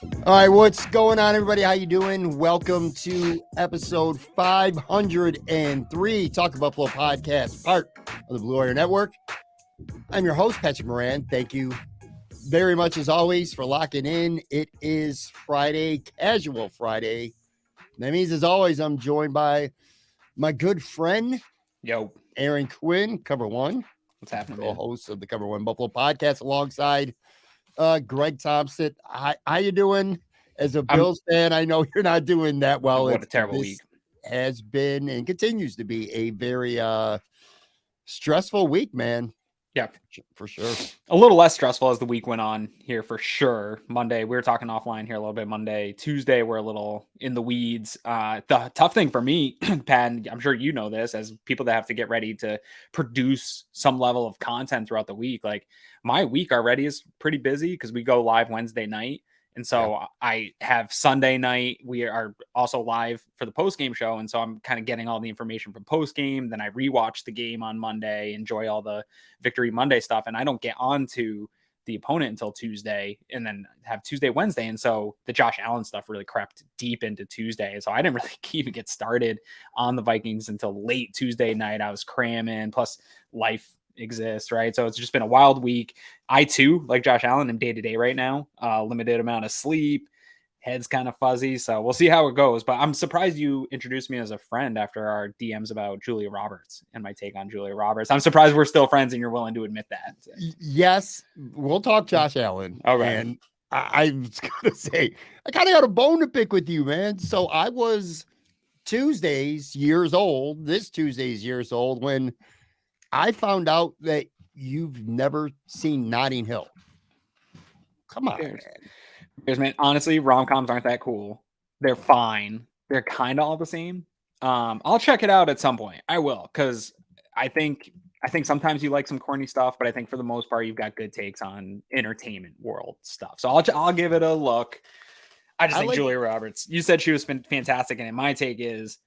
All right, what's going on, everybody? How you doing? Welcome to episode 503, Talk Buffalo podcast, part of the Blue Warrior Network. I'm your host, Patrick Moran. Thank you very much, as always, for locking in. It is Friday, Casual Friday. That means, as always, I'm joined by my good friend, Aaron Quinn, Cover One. What's happening, co-host of the Cover One Buffalo podcast, alongside Greg Thompson. How you doing? As a Bills fan, I know you're not doing that well. What a terrible week. Has been and continues to be a very stressful week, man. Yeah, for sure. A little less stressful as the week went on here, for sure. Monday, we were talking offline here a little bit. Monday, Tuesday, we're a little in the weeds. The tough thing for me, Pat, and I'm sure you know this, as people that have to get ready to produce some level of content throughout the week, like my week already is pretty busy because we go live Wednesday night. And so I have Sunday night. We are also live for the post-game show. And so I'm kind of getting all the information from post-game. Then I rewatch the game on Monday, enjoy all the Victory Monday stuff. And I don't get on to the opponent until Tuesday, and then have Tuesday, Wednesday. And so the Josh Allen stuff really crept deep into Tuesday. And so I didn't really even get started on the Vikings until late Tuesday night. I was cramming, plus life exists, right? So it's just been a wild week. I too, like Josh Allen, am day to day right now. Limited amount of sleep, head's kind of fuzzy. So we'll see how it goes. But I'm surprised you introduced me as a friend after our DMs about Julia Roberts and my take on Julia Roberts. I'm surprised we're still friends and you're willing to admit that. Yes, we'll talk Josh Allen. All right. And I was gonna say, I kind of got a bone to pick with you, man. So I was this Tuesday's years old when I found out that you've never seen Notting Hill. Come on, man. Honestly, rom-coms aren't that cool. They're fine. They're kind of all the same. I'll check it out at some point. I will, because I think sometimes you like some corny stuff, but I think for the most part, you've got good takes on entertainment world stuff. So I'll give it a look. I think Julia Roberts, you said she was fantastic. And my take is,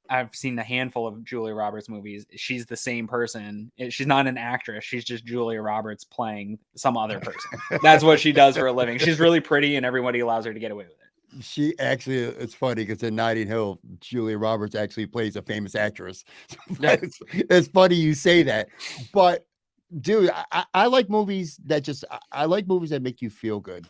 I've seen a handful of Julia Roberts movies. She's the same person. She's not an actress. She's just Julia Roberts playing some other person. That's what she does for a living. She's really pretty, and everybody allows her to get away with it. She actually, it's funny because in Notting Hill, Julia Roberts actually plays a famous actress. It's funny you say that. But, dude, I like movies that I like movies that make you feel good.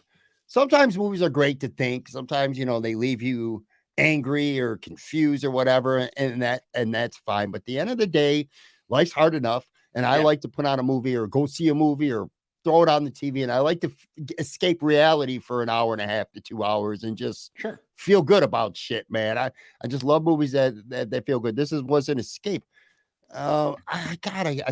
Sometimes movies are great to think. Sometimes, they leave you angry or confused or whatever, and that's fine. But at the end of the day, life's hard enough, and I like to put on a movie or go see a movie or throw it on the TV, and I like to escape reality for an hour and a half to 2 hours and just feel good about shit, man. I just love movies that feel good. This was an escape. I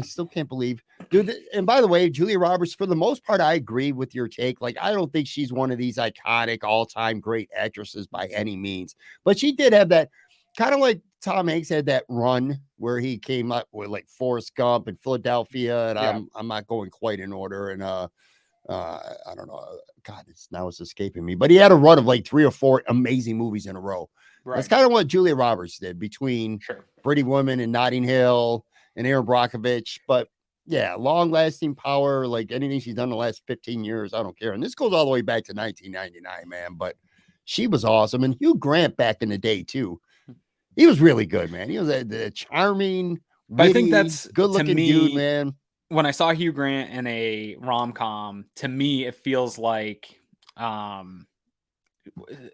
still can't believe, dude. And by the way, Julia Roberts, for the most part, I agree with your take. Like, I don't think she's one of these iconic all-time great actresses by any means, but she did have that kind of like Tom Hanks had that run where he came up with like Forrest Gump and Philadelphia, and I'm not going quite in order. And I don't know, God, it's escaping me, but he had a run of like 3 or 4 amazing movies in a row. Right. That's kind of what Julia Roberts did between Pretty Woman and Notting Hill and Aaron Brockovich. But yeah, long-lasting power, like anything she's done the last 15 years, I don't care. And this goes all the way back to 1999, man. But she was awesome. And Hugh Grant back in the day, too. He was really good, man. He was a charming, witty, I think that's good-looking dude, man. When I saw Hugh Grant in a rom-com, to me, it feels like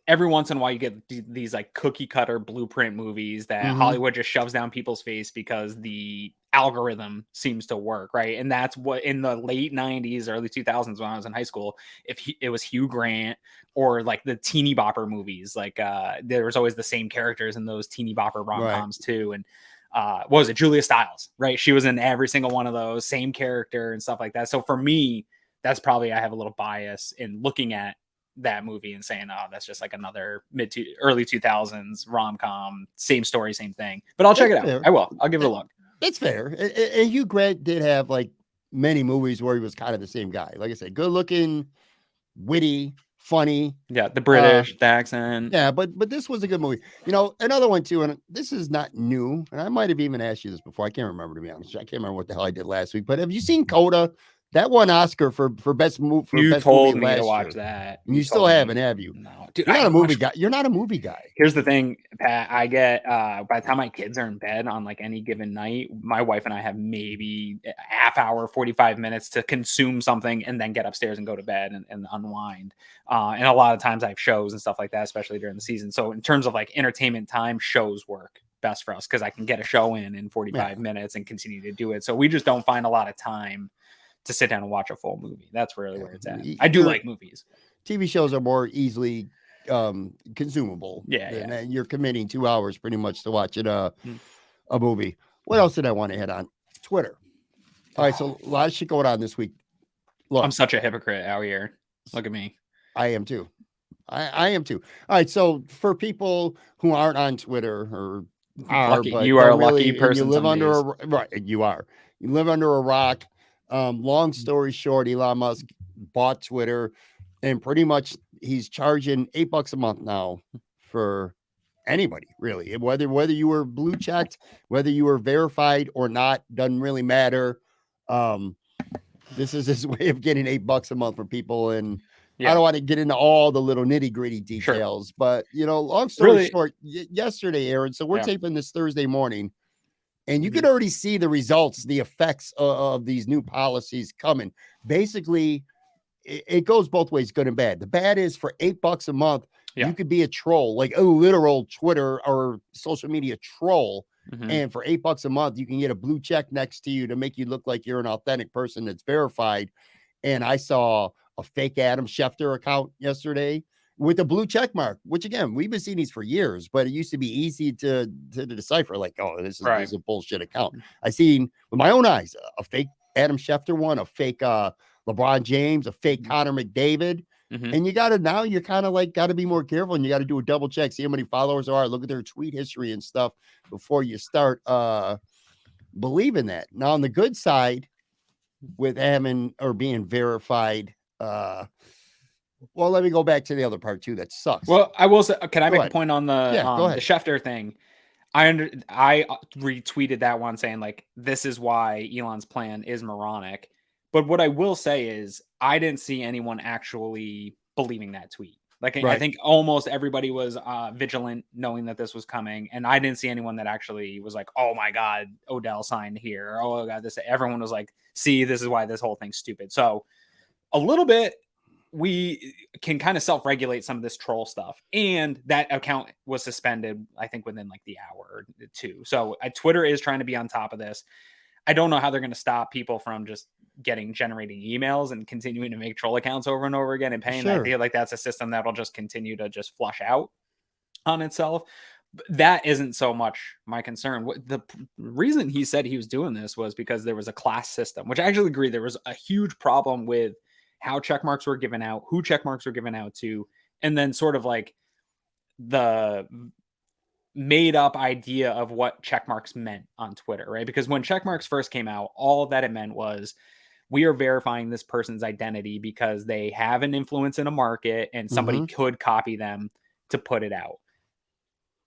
every once in a while you get these like cookie cutter blueprint movies that Hollywood just shoves down people's face because the algorithm seems to work, right? And that's what in the late 90s, early 2000s when I was in high school, it was Hugh Grant or like the teeny bopper movies, like there was always the same characters in those teeny bopper rom-coms too. And what was it, Julia Stiles, right? She was in every single one of those, same character and stuff like that. So for me, that's probably, I have a little bias in looking at that movie and saying, oh, that's just like another early 2000s rom-com, same story, same thing. But I'll check it out. I'll give it a look. It's fair. And Hugh Grant did have like many movies where he was kind of the same guy. Like I said, good looking, witty, funny. Yeah, the British, the accent. Yeah, but this was a good movie. Another one too, and this is not new, and I might have even asked you this before. I can't remember, to be honest. I can't remember what the hell I did last week. But have you seen Coda, That won Oscar for best movie You best movie told me to last watch year. that. And You you still told haven't, me. have you? No, dude, You're I not a movie watch. guy. You're not a movie guy. Here's the thing, Pat. I get by the time my kids are in bed on like any given night, my wife and I have maybe a half hour, 45 minutes to consume something and then get upstairs and go to bed and unwind. And a lot of times I have shows and stuff like that, especially during the season. So in terms of like entertainment time, shows work best for us because I can get a show in 45 minutes and continue to do it. So we just don't find a lot of time to sit down and watch a full movie. That's really where it's at. I do like movies. TV shows are more easily consumable. Yeah. You're committing 2 hours pretty much to watching a movie. What else did I want to hit on? Twitter. All right, so a lot of shit going on this week. Look, I'm such a hypocrite out here. Look at me. I am too. I am too. All right, so for people who aren't on Twitter or lucky. but You are a really, lucky person. and you live under you live under a rock. Long story short, Elon Musk bought Twitter, and pretty much he's charging $8 a month now for anybody, really. Whether you were blue checked, whether you were verified or not, doesn't really matter. This is his way of getting $8 a month for people, and I don't want to get into all the little nitty gritty details, but long story short, yesterday, Aaron. So we're taping this Thursday morning, and you can already see the results, the effects of these new policies coming. Basically, it goes both ways, good and bad. The bad is for $8 a month, you could be a troll, like a literal Twitter or social media troll. And for $8 a month, you can get a blue check next to you to make you look like you're an authentic person that's verified. And I saw a fake Adam Schefter account yesterday with a blue check mark, which again, we've been seeing these for years, but it used to be easy to decipher, like, oh, this is a bullshit account. I seen with my own eyes a fake Adam Schefter one, a fake LeBron James, a fake Connor McDavid. And you're kind of like got to be more careful, and you got to do a double check, see how many followers there are, look at their tweet history and stuff before you start believing that. Now, on the good side, with having or being verified, well, let me go back to the other part too. That sucks. Well, I will say, can I make a point on the Schefter thing? I retweeted that one saying like, this is why Elon's plan is moronic. But what I will say is I didn't see anyone actually believing that tweet. Like, I think almost everybody was vigilant knowing that this was coming. And I didn't see anyone that actually was like, oh my God, Odell signed here. Or, oh God, this. Everyone was like, see, this is why this whole thing's stupid. So a little bit, we can kind of self-regulate some of this troll stuff. And that account was suspended, I think, within like the hour or two. So Twitter is trying to be on top of this. I don't know how they're going to stop people from just generating emails and continuing to make troll accounts over and over again and paying. I feel like that's a system that will just continue to just flush out on itself. But that isn't so much my concern. The reason he said he was doing this was because there was a class system, which I actually agree. There was a huge problem with how check marks were given out, who check marks were given out to, and then sort of like the made up idea of what check marks meant on Twitter, right? Because when check marks first came out, all that it meant was we are verifying this person's identity because they have an influence in a market and somebody could copy them to put it out.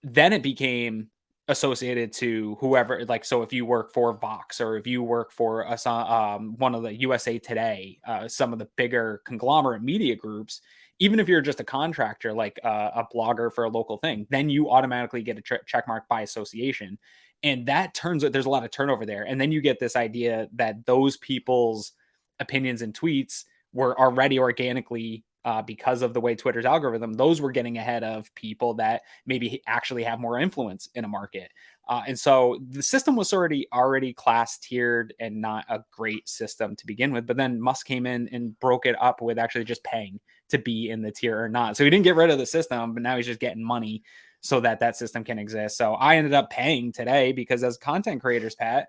Then it became associated to whoever, like, so if you work for Vox or if you work for one of the USA Today, some of the bigger conglomerate media groups, even if you're just a contractor, like a blogger for a local thing, then you automatically get a check mark by association. And that there's a lot of turnover there. And then you get this idea that those people's opinions and tweets were already organically, because of the way Twitter's algorithm, those were getting ahead of people that maybe actually have more influence in a market. And so the system was already class tiered and not a great system to begin with. But then Musk came in and broke it up with actually just paying to be in the tier or not. So he didn't get rid of the system, but now he's just getting money so that system can exist. So I ended up paying today because as content creators, Pat,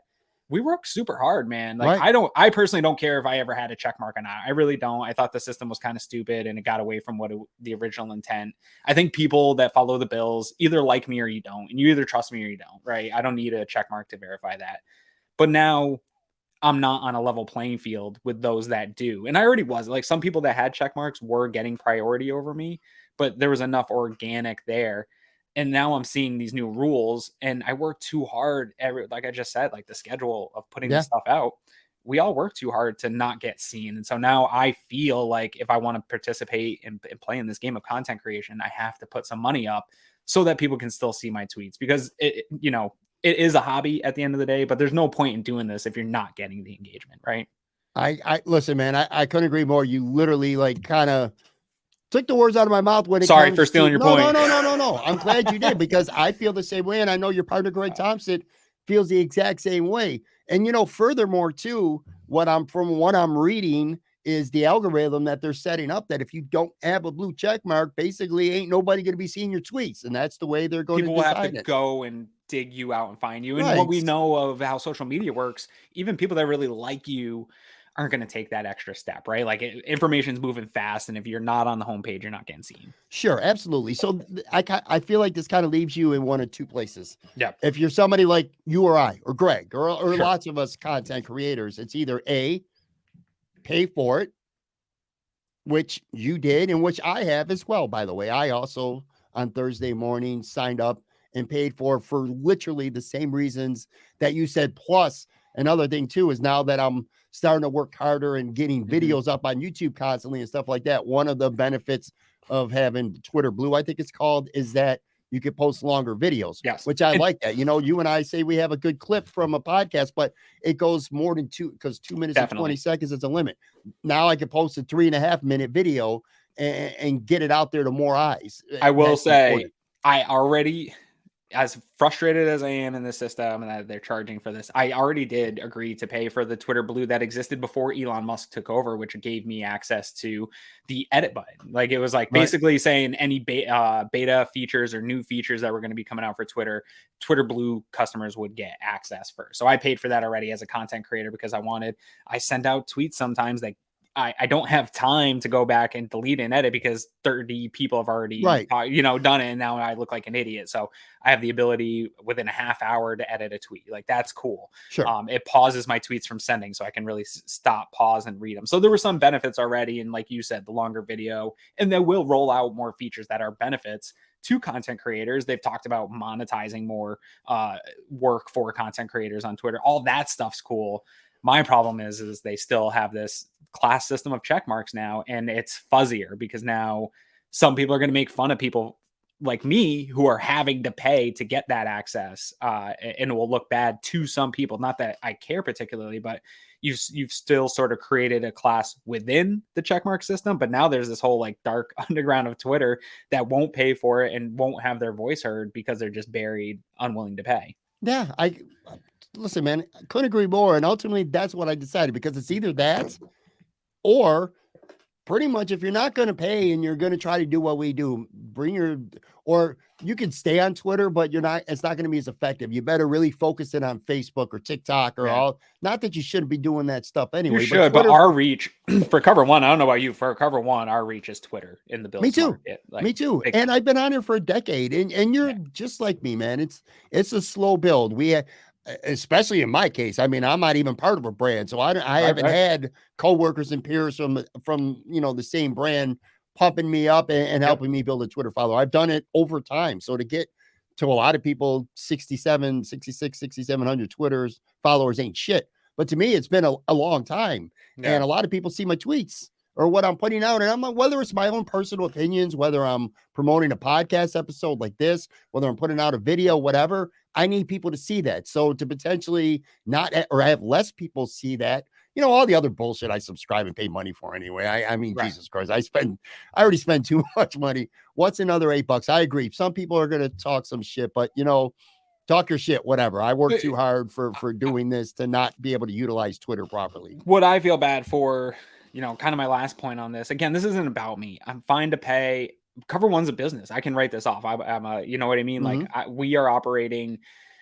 we work super hard, man. Like I personally don't care if I ever had a check mark or not. I really don't. I thought the system was kind of stupid and it got away from the original intent. I think people that follow the Bills either like me or you don't, and you either trust me or you don't, right? I don't need a check mark to verify that. But now I'm not on a level playing field with those that do. And I already was. Like, some people that had check marks were getting priority over me, but there was enough organic there. And now I'm seeing these new rules, and I work too hard. Like I just said, like the schedule of putting this stuff out we all work too hard to not get seen. And so now I feel like if I want to participate in play in this game of content creation, I have to put some money up so that people can still see my tweets, because it is a hobby at the end of the day, but there's no point in doing this if you're not getting the engagement, right? I listen, man, I couldn't agree more. You literally like kind of took the words out of my mouth when it Sorry comes for stealing your point. No. I'm glad you did, because I feel the same way. And I know your partner, Greg Thompson, feels the exact same way. And, furthermore, too, what I'm reading is the algorithm that they're setting up, that if you don't have a blue check mark, basically ain't nobody going to be seeing your tweets. And that's the way they're going People to will have design to it. go and dig you out and find you. And Right. what we know of how social media works, even people that really like you aren't going to take that extra step, right? Like information's moving fast, and if you're not on the homepage, you're not getting seen. Sure, absolutely. So I feel like this kind of leaves you in one of two places. Yeah. If you're somebody like you or I or Greg or Sure. lots of us content creators, it's either A, pay for it, which you did and which I have as well, by the way. I also on Thursday morning signed up and paid for literally the same reasons that you said. Plus, another thing too is now that I'm starting to work harder and getting videos up on YouTube constantly and stuff like that, one of the benefits of having Twitter Blue, I think it's called, is that you could post longer videos. Yes. Which I like that. You and I say we have a good clip from a podcast, but it goes more than 2 minutes and 20 seconds is a limit. Now I can post a 3.5-minute video and get it out there to more eyes. I will That's say important. I already, as frustrated as I am in the system and that they're charging for this, I already did agree to pay for the Twitter Blue that existed before Elon Musk took over, which gave me access to the edit button. Like it was like basically saying any beta features or new features that were going to be coming out for Twitter Blue customers would get access first. So I paid for that already as a content creator because I send out tweets sometimes that I don't have time to go back and delete and edit because 30 people have already, done it. And now I look like an idiot. So I have the ability within a half hour to edit a tweet. Like that's cool. Sure. It pauses my tweets from sending so I can really stop, pause, and read them. So there were some benefits already. And like you said, the longer video, and they will roll out more features that are benefits to content creators. They've talked about monetizing more work for content creators on Twitter. All that stuff's cool. My problem is they still have this class system of check marks now, and it's fuzzier because now some people are going to make fun of people like me who are having to pay to get that access, and it will look bad to some people. Not that I care particularly, but you've still sort of created a class within the checkmark system. But now there's this whole like dark underground of Twitter that won't pay for it and won't have their voice heard because they're just buried, unwilling to pay. Yeah, listen, man, I couldn't agree more. And ultimately, that's what I decided, because it's either that or pretty much if you're not going to pay and you're going to try to do what we do, or you can stay on Twitter, but it's not going to be as effective. You better really focus it on Facebook or TikTok or not that you shouldn't be doing that stuff anyway. You should, but our reach for Cover One, I don't know about you, for Cover One, our reach is Twitter in the Bills. Me too. Market. Like, me too. And I've been on here for a decade, and you're just like me, man. It's a slow build. Especially in my case, I mean, I'm not even part of a brand, so I haven't had coworkers and peers from the same brand pumping me up and helping me build a Twitter follower. I've done it over time. So to get to a lot of people, 6,700 Twitters followers ain't shit. But to me, it's been a long time. Yeah. And a lot of people see my tweets or what I'm putting out. And I'm like, whether it's my own personal opinions, whether I'm promoting a podcast episode like this, whether I'm putting out a video, whatever, I need people to see that. So to potentially not, or have less people see that, all the other bullshit I subscribe and pay money for anyway. I mean, Jesus Christ, I already spend too much money. What's another $8? I agree. Some people are going to talk some shit, but talk your shit, whatever. I work too hard for doing this to not be able to utilize Twitter properly. What I feel bad for, kind of my last point on this, again, this isn't about me. I'm fine to pay. Cover One's a business. I can write this off. I'm a, you know what I mean? Mm-hmm. Like we are operating,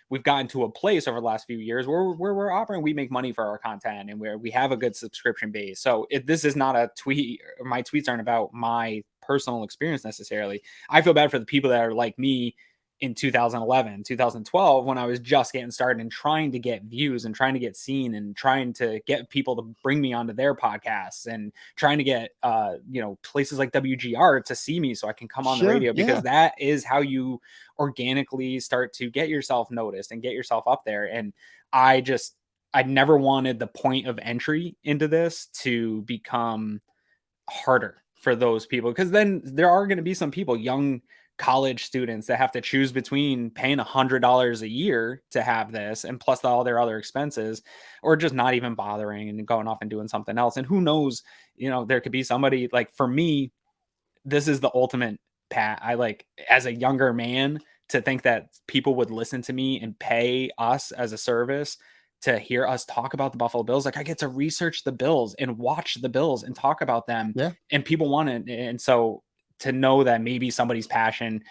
we've gotten to a place over the last few years where we're operating, we make money for our content and where we have a good subscription base. So this is not a tweet. My tweets aren't about my personal experience necessarily. I feel bad for the people that are like me in 2011, 2012, when I was just getting started and trying to get views and trying to get seen and trying to get people to bring me onto their podcasts and trying to get, places like WGR to see me so I can come on the radio, because that is how you organically start to get yourself noticed and get yourself up there. And I just I never wanted the point of entry into this to become harder for those people, because then there are going to be some people, young college students, that have to choose between paying $100 a year to have this and plus all their other expenses, or just not even bothering and going off and doing something else. And who knows, there could be somebody, like, for me, this is the ultimate pat. I, like, as a younger man, to think that people would listen to me and pay us as a service to hear us talk about the Buffalo Bills. Like, I get to research the Bills and watch the Bills and talk about them, Yeah. and people want it. And so to know that maybe somebody's passion,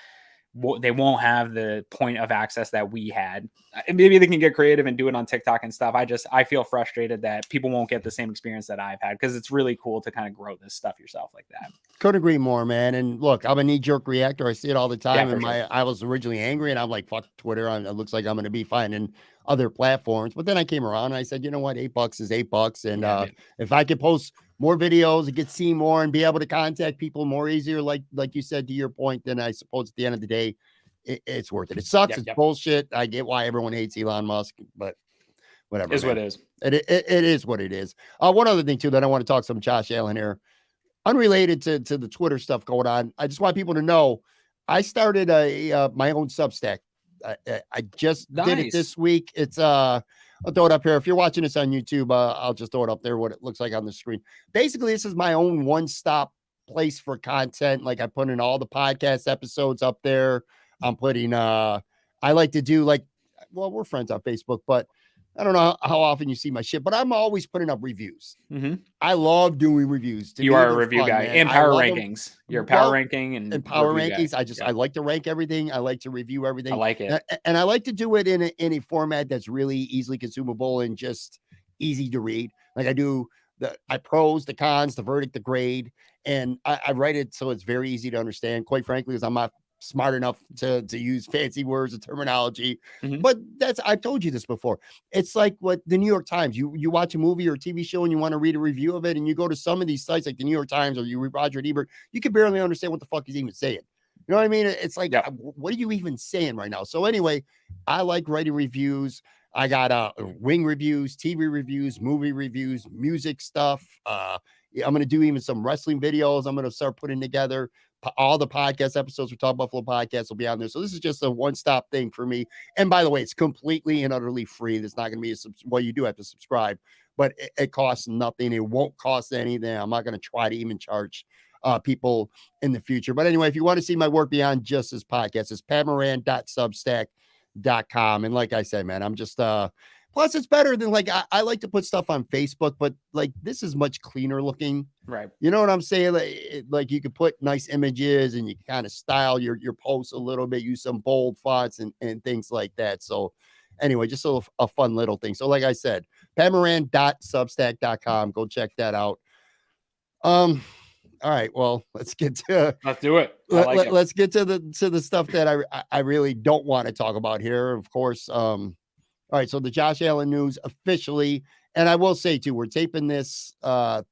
they won't have the point of access that we had. Maybe they can get creative and do it on TikTok and stuff. I feel frustrated that people won't get the same experience that I've had, because it's really cool to kind of grow this stuff yourself like that. Couldn't agree more, man. And look, I'm a knee-jerk reactor. I see it all the time. Yeah, And for sure. I was originally angry, and I'm like, fuck Twitter. It looks like I'm going to be finding other platforms. But then I came around and I said, you know what? $8 is $8. And Yeah, if I could post more videos and get seen more and be able to contact people more easier, like you said, to your point, then I suppose at the end of the day, it's worth it. It sucks. It's bullshit. I get why everyone hates Elon Musk, but whatever. Is Man. what it is. It is what it is. One other thing too that I want to talk some Josh Allen here, unrelated to the Twitter stuff going on. I just want people to know I started my own Substack. I just did it this week. It's I'll throw it up here. If you're watching this on YouTube, I'll just throw it up there, what it looks like on the screen. Basically, this is my own one-stop place for content. Like, I put in all the podcast episodes up there. I'm putting I like to do, like, well, we're friends on Facebook, but I don't know how often you see my shit, but I'm always putting up reviews. Mm-hmm. I love doing reviews. You are a review guy, man. And power rankings. You're power ranking and power rankings. I like to rank everything. I like to review everything. I like it. And I like to do it in a format that's really easily consumable and just easy to read. Like, I do I pros, the cons, the verdict, the grade, and I write it so it's very easy to understand, quite frankly, because I'm not smart enough to use fancy words and terminology. Mm-hmm. But I've told you this before. It's like what the New York Times, you watch a movie or a TV show and you want to read a review of it, and you go to some of these sites like the New York Times, or you read Roger Ebert, you can barely understand what the fuck he's even saying. You know what I mean? It's like, what are you even saying right now? So anyway, I like writing reviews. I got wing reviews, TV reviews, movie reviews, music stuff. I'm going to do even some wrestling videos. I'm going to start putting together all the podcast episodes for Talk Buffalo Podcast will be on there. So this is just a one-stop thing for me. And by the way, it's completely and utterly free. There's not going to be well, you do have to subscribe, but it costs nothing. It won't cost anything. I'm not going to try to even charge people in the future. But anyway, if you want to see my work beyond just this podcast, it's patmoran.substack.com. And like I said, man, I'm just plus it's better than, like, I like to put stuff on Facebook, but like, this is much cleaner looking. Right. You know what I'm saying? Like you could put nice images and you can kind of style your posts a little bit, use some bold fonts and things like that. So anyway, just a fun little thing. So like I said, patmoran.substack.com. Go check that out. All right. Well, let's do it. Let's get to the stuff that I really don't want to talk about here. Of course. All right. So the Josh Allen news officially, and I will say too, we're taping this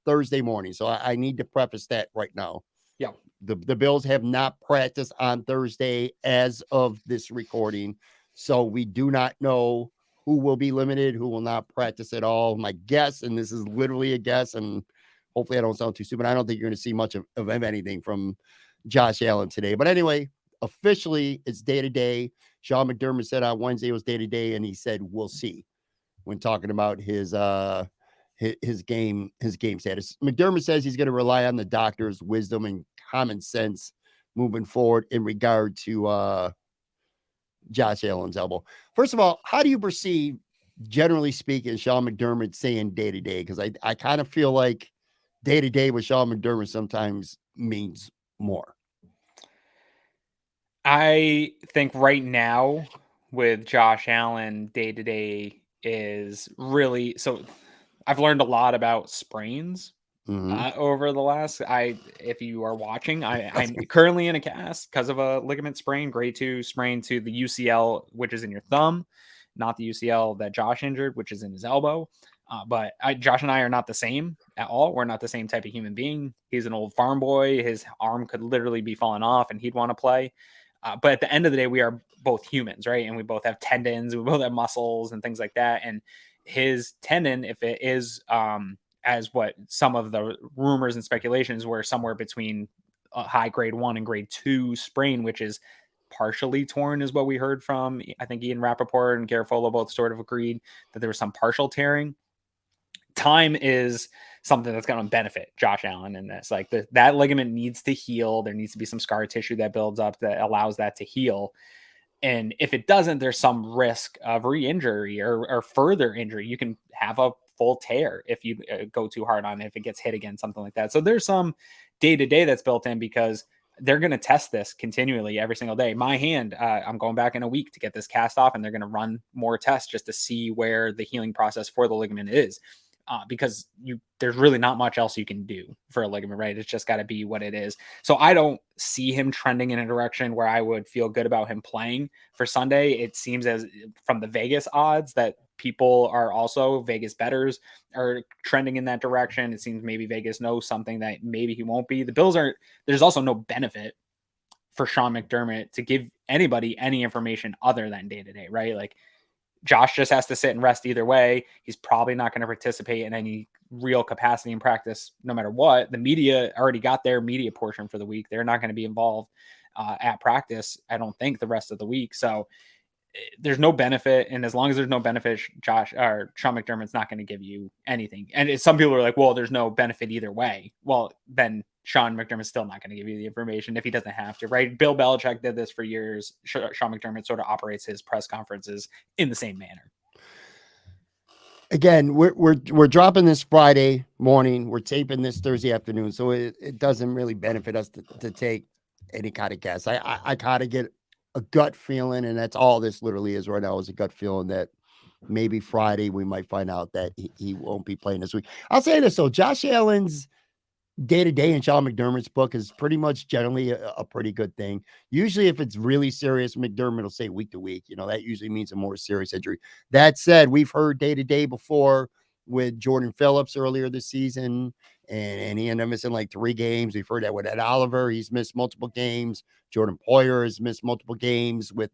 Thursday morning. So I need to preface that right now. Yeah. The Bills have not practiced on Thursday as of this recording. So we do not know who will be limited, who will not practice at all. My guess, and this is literally a guess, and hopefully I don't sound too stupid, I don't think you're going to see much of anything from Josh Allen today. But anyway, officially it's day to day. Sean McDermott said on Wednesday it was day to day, and he said we'll see when talking about his game status. McDermott says he's going to rely on the doctor's wisdom and common sense moving forward in regard to Josh Allen's elbow. First of all, how do you perceive, generally speaking, Sean McDermott saying day to day? Because I kind of feel like day to day with Sean McDermott sometimes means more. I think right now with Josh Allen, day to day is really, so I've learned a lot about sprains over the last, if you are watching, I'm currently in a cast because of a ligament sprain, grade 2 sprain to the UCL, which is in your thumb, not the UCL that Josh injured, which is in his elbow. But Josh and I are not the same at all. We're not the same type of human being. He's an old farm boy. His arm could literally be falling off and he'd want to play. But at the end of the day, we are both humans, right? And we both have tendons, we both have muscles and things like that. And his tendon, if it is as what some of the rumors and speculations were, somewhere between a high grade 1 and grade 2 sprain, which is partially torn, is what we heard from, I think, Ian Rappaport and Garofolo both sort of agreed that there was some partial tearing. Time is something that's going to benefit Josh Allen in this. Like that ligament needs to heal. There needs to be some scar tissue that builds up that allows that to heal. And if it doesn't, there's some risk of re-injury or further injury. You can have a full tear if you go too hard on it, if it gets hit again, something like that. So there's some day-to-day that's built in, because they're going to test this continually every single day. My hand, I'm going back in a week to get this cast off, and they're going to run more tests just to see where the healing process for the ligament is. Because there's really not much else you can do for a ligament, right? It's just got to be what it is. So I don't see him trending in a direction where I would feel good about him playing for Sunday. It seems, as from the Vegas odds, that people are also, Vegas bettors are trending in that direction. It seems maybe Vegas knows something that maybe he won't be. The Bills there's also no benefit for Sean McDermott to give anybody any information other than day to day, right? Like, Josh just has to sit and rest either way. He's probably not going to participate in any real capacity in practice, no matter what. The media already got their media portion for the week. They're not going to be involved at practice, I don't think, the rest of the week. So there's no benefit. And as long as there's no benefit, Josh or Sean McDermott's not going to give you anything. And some people are like, well, there's no benefit either way. Well, then Sean McDermott's still not going to give you the information if he doesn't have to, right? Bill Belichick did this for years. Sean McDermott sort of operates his press conferences in the same manner. Again, we're dropping this Friday morning. We're taping this Thursday afternoon, so it doesn't really benefit us to take any kind of guess. I kind of get a gut feeling, and that's all this literally is right now, is a gut feeling that maybe Friday we might find out that he won't be playing this week. I'll say this though, Josh Allen's day-to-day in Sean McDermott's book is pretty much generally a pretty good thing. Usually if it's really serious, McDermott will say week to week. That usually means a more serious injury. That said, we've heard day-to-day before with Jordan Phillips earlier this season, and he ended up missing like 3 games. We've heard that with Ed Oliver. He's missed multiple games. Jordan Poyer has missed multiple games with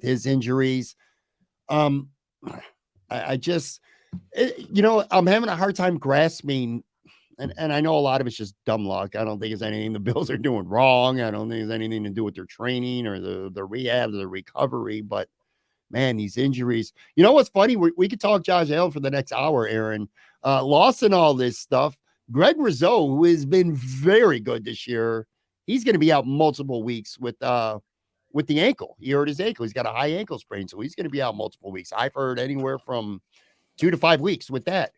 his injuries. I just, I'm having a hard time grasping. And I know a lot of it's just dumb luck. I don't think it's anything the Bills are doing wrong. I don't think it's anything to do with their training or the rehab or the recovery. But, man, these injuries. You know what's funny? We could talk Josh Allen for the next hour, Aaron. Lost in all this stuff. Greg Rizzo, who has been very good this year, he's going to be out multiple weeks with the ankle. He hurt his ankle. He's got a high ankle sprain, so he's going to be out multiple weeks. I've heard anywhere from 2 to 5 weeks with that.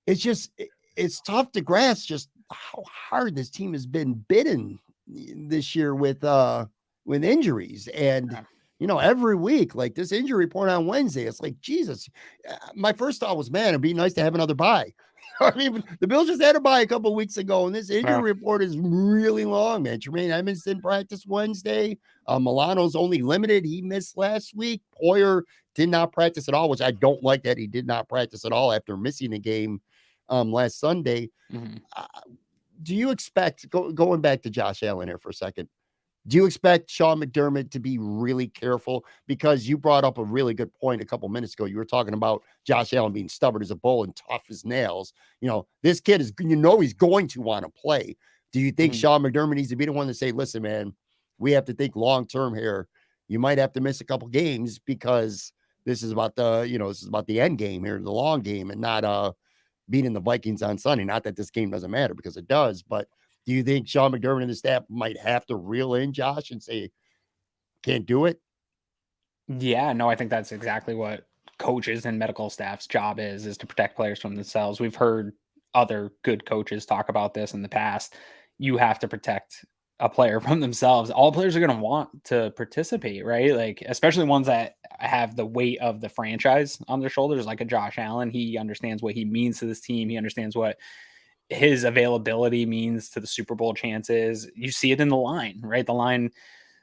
It's just it's tough to grasp just how hard this team has been bitten this year with injuries. And, every week, like this injury report on Wednesday, it's like, Jesus, my first thought was, man, it'd be nice to have another bye. I mean, the Bills just had a bye a couple of weeks ago, and this injury report is really long, man. Jermaine Edmonds didn't practice Wednesday. Milano's only limited. He missed last week. Poyer did not practice at all, which I don't like that he did not practice at all after missing a game last Sunday. Mm-hmm. Do you expect, going back to Josh Allen here for a second, do you expect Sean McDermott to be really careful? Because you brought up a really good point a couple minutes ago. You were talking about Josh Allen being stubborn as a bull and tough as nails. This kid is, he's going to want to play. Do you think Sean McDermott needs to be the one to say, listen, man, we have to think long-term here. You might have to miss a couple games because this is about the end game here, the long game, and not beating the Vikings on Sunday. Not that this game doesn't matter, because it does, but do you think Sean McDermott and the staff might have to reel in Josh and say, can't do it? Yeah, no, I think that's exactly what coaches and medical staff's job is to protect players from themselves. We've heard other good coaches talk about this in the past. You have to protect a player from themselves. All players are going to want to participate, right? Like, especially ones that have the weight of the franchise on their shoulders, like a Josh Allen. He understands what he means to this team. He understands what his availability means to the Super Bowl chances. You see it in the line, right? The line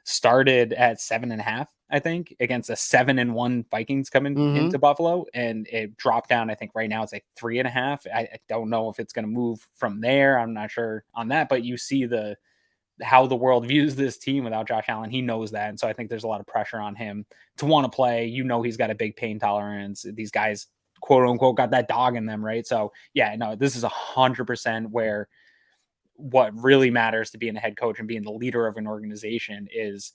started at 7.5, I think, against a 7-1 Vikings coming into Buffalo, and it dropped down. I think right now it's like 3.5. I don't know if it's going to move from there. I'm not sure on that, but you see the how the world views this team without Josh Allen. He knows that. And so I think there's a lot of pressure on him to want to play. He's got a big pain tolerance. These guys, quote unquote, got that dog in them, right? So yeah, no, this is 100% where what really matters to being a head coach and being the leader of an organization is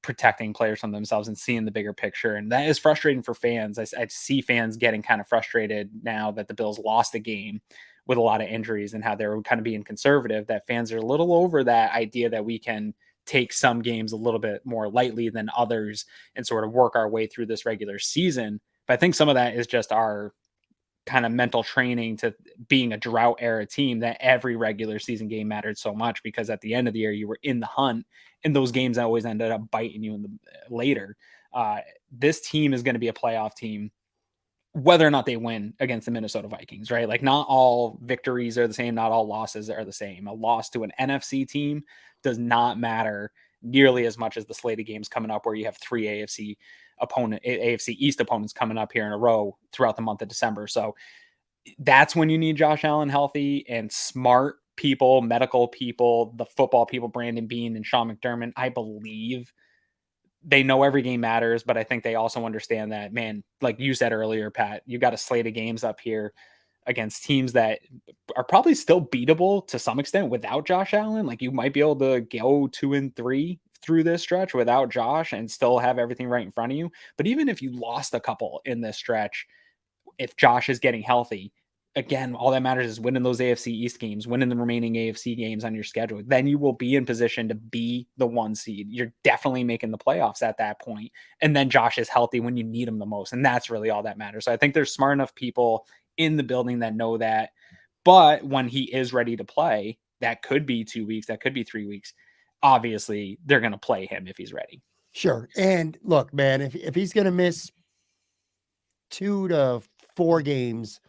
protecting players from themselves and seeing the bigger picture. And that is frustrating for fans. I see fans getting kind of frustrated now that the Bills lost a game with a lot of injuries and how they're kind of being conservative, that fans are a little over that idea that we can take some games a little bit more lightly than others and sort of work our way through this regular season. But I think some of that is just our kind of mental training to being a drought era team, that every regular season game mattered so much because at the end of the year you were in the hunt, and those games always ended up biting you in the later. This team is going to be a playoff team whether or not they win against the Minnesota Vikings, right? Like, not all victories are the same, not all losses are the same. A loss to an NFC team does not matter nearly as much as the slate of games coming up where you have three AFC East opponents coming up here in a row throughout the month of December. So that's when you need Josh Allen healthy, and smart people, medical people, the football people, Brandon Beane and Sean McDermott, I believe they know every game matters, but I think they also understand that, man, like you said earlier, Pat, you got a slate of games up here against teams that are probably still beatable to some extent without Josh Allen. Like, you might be able to go 2-3 through this stretch without Josh and still have everything right in front of you. But even if you lost a couple in this stretch, if Josh is getting healthy, again, all that matters is winning those AFC East games, winning the remaining AFC games on your schedule. Then you will be in position to be the 1 seed. You're definitely making the playoffs at that point. And then Josh is healthy when you need him the most. And that's really all that matters. So I think there's smart enough people in the building that know that. But when he is ready to play, that could be 2 weeks, that could be 3 weeks. Obviously, they're going to play him if he's ready. Sure. And look, man, if he's going to miss 2 to 4 games,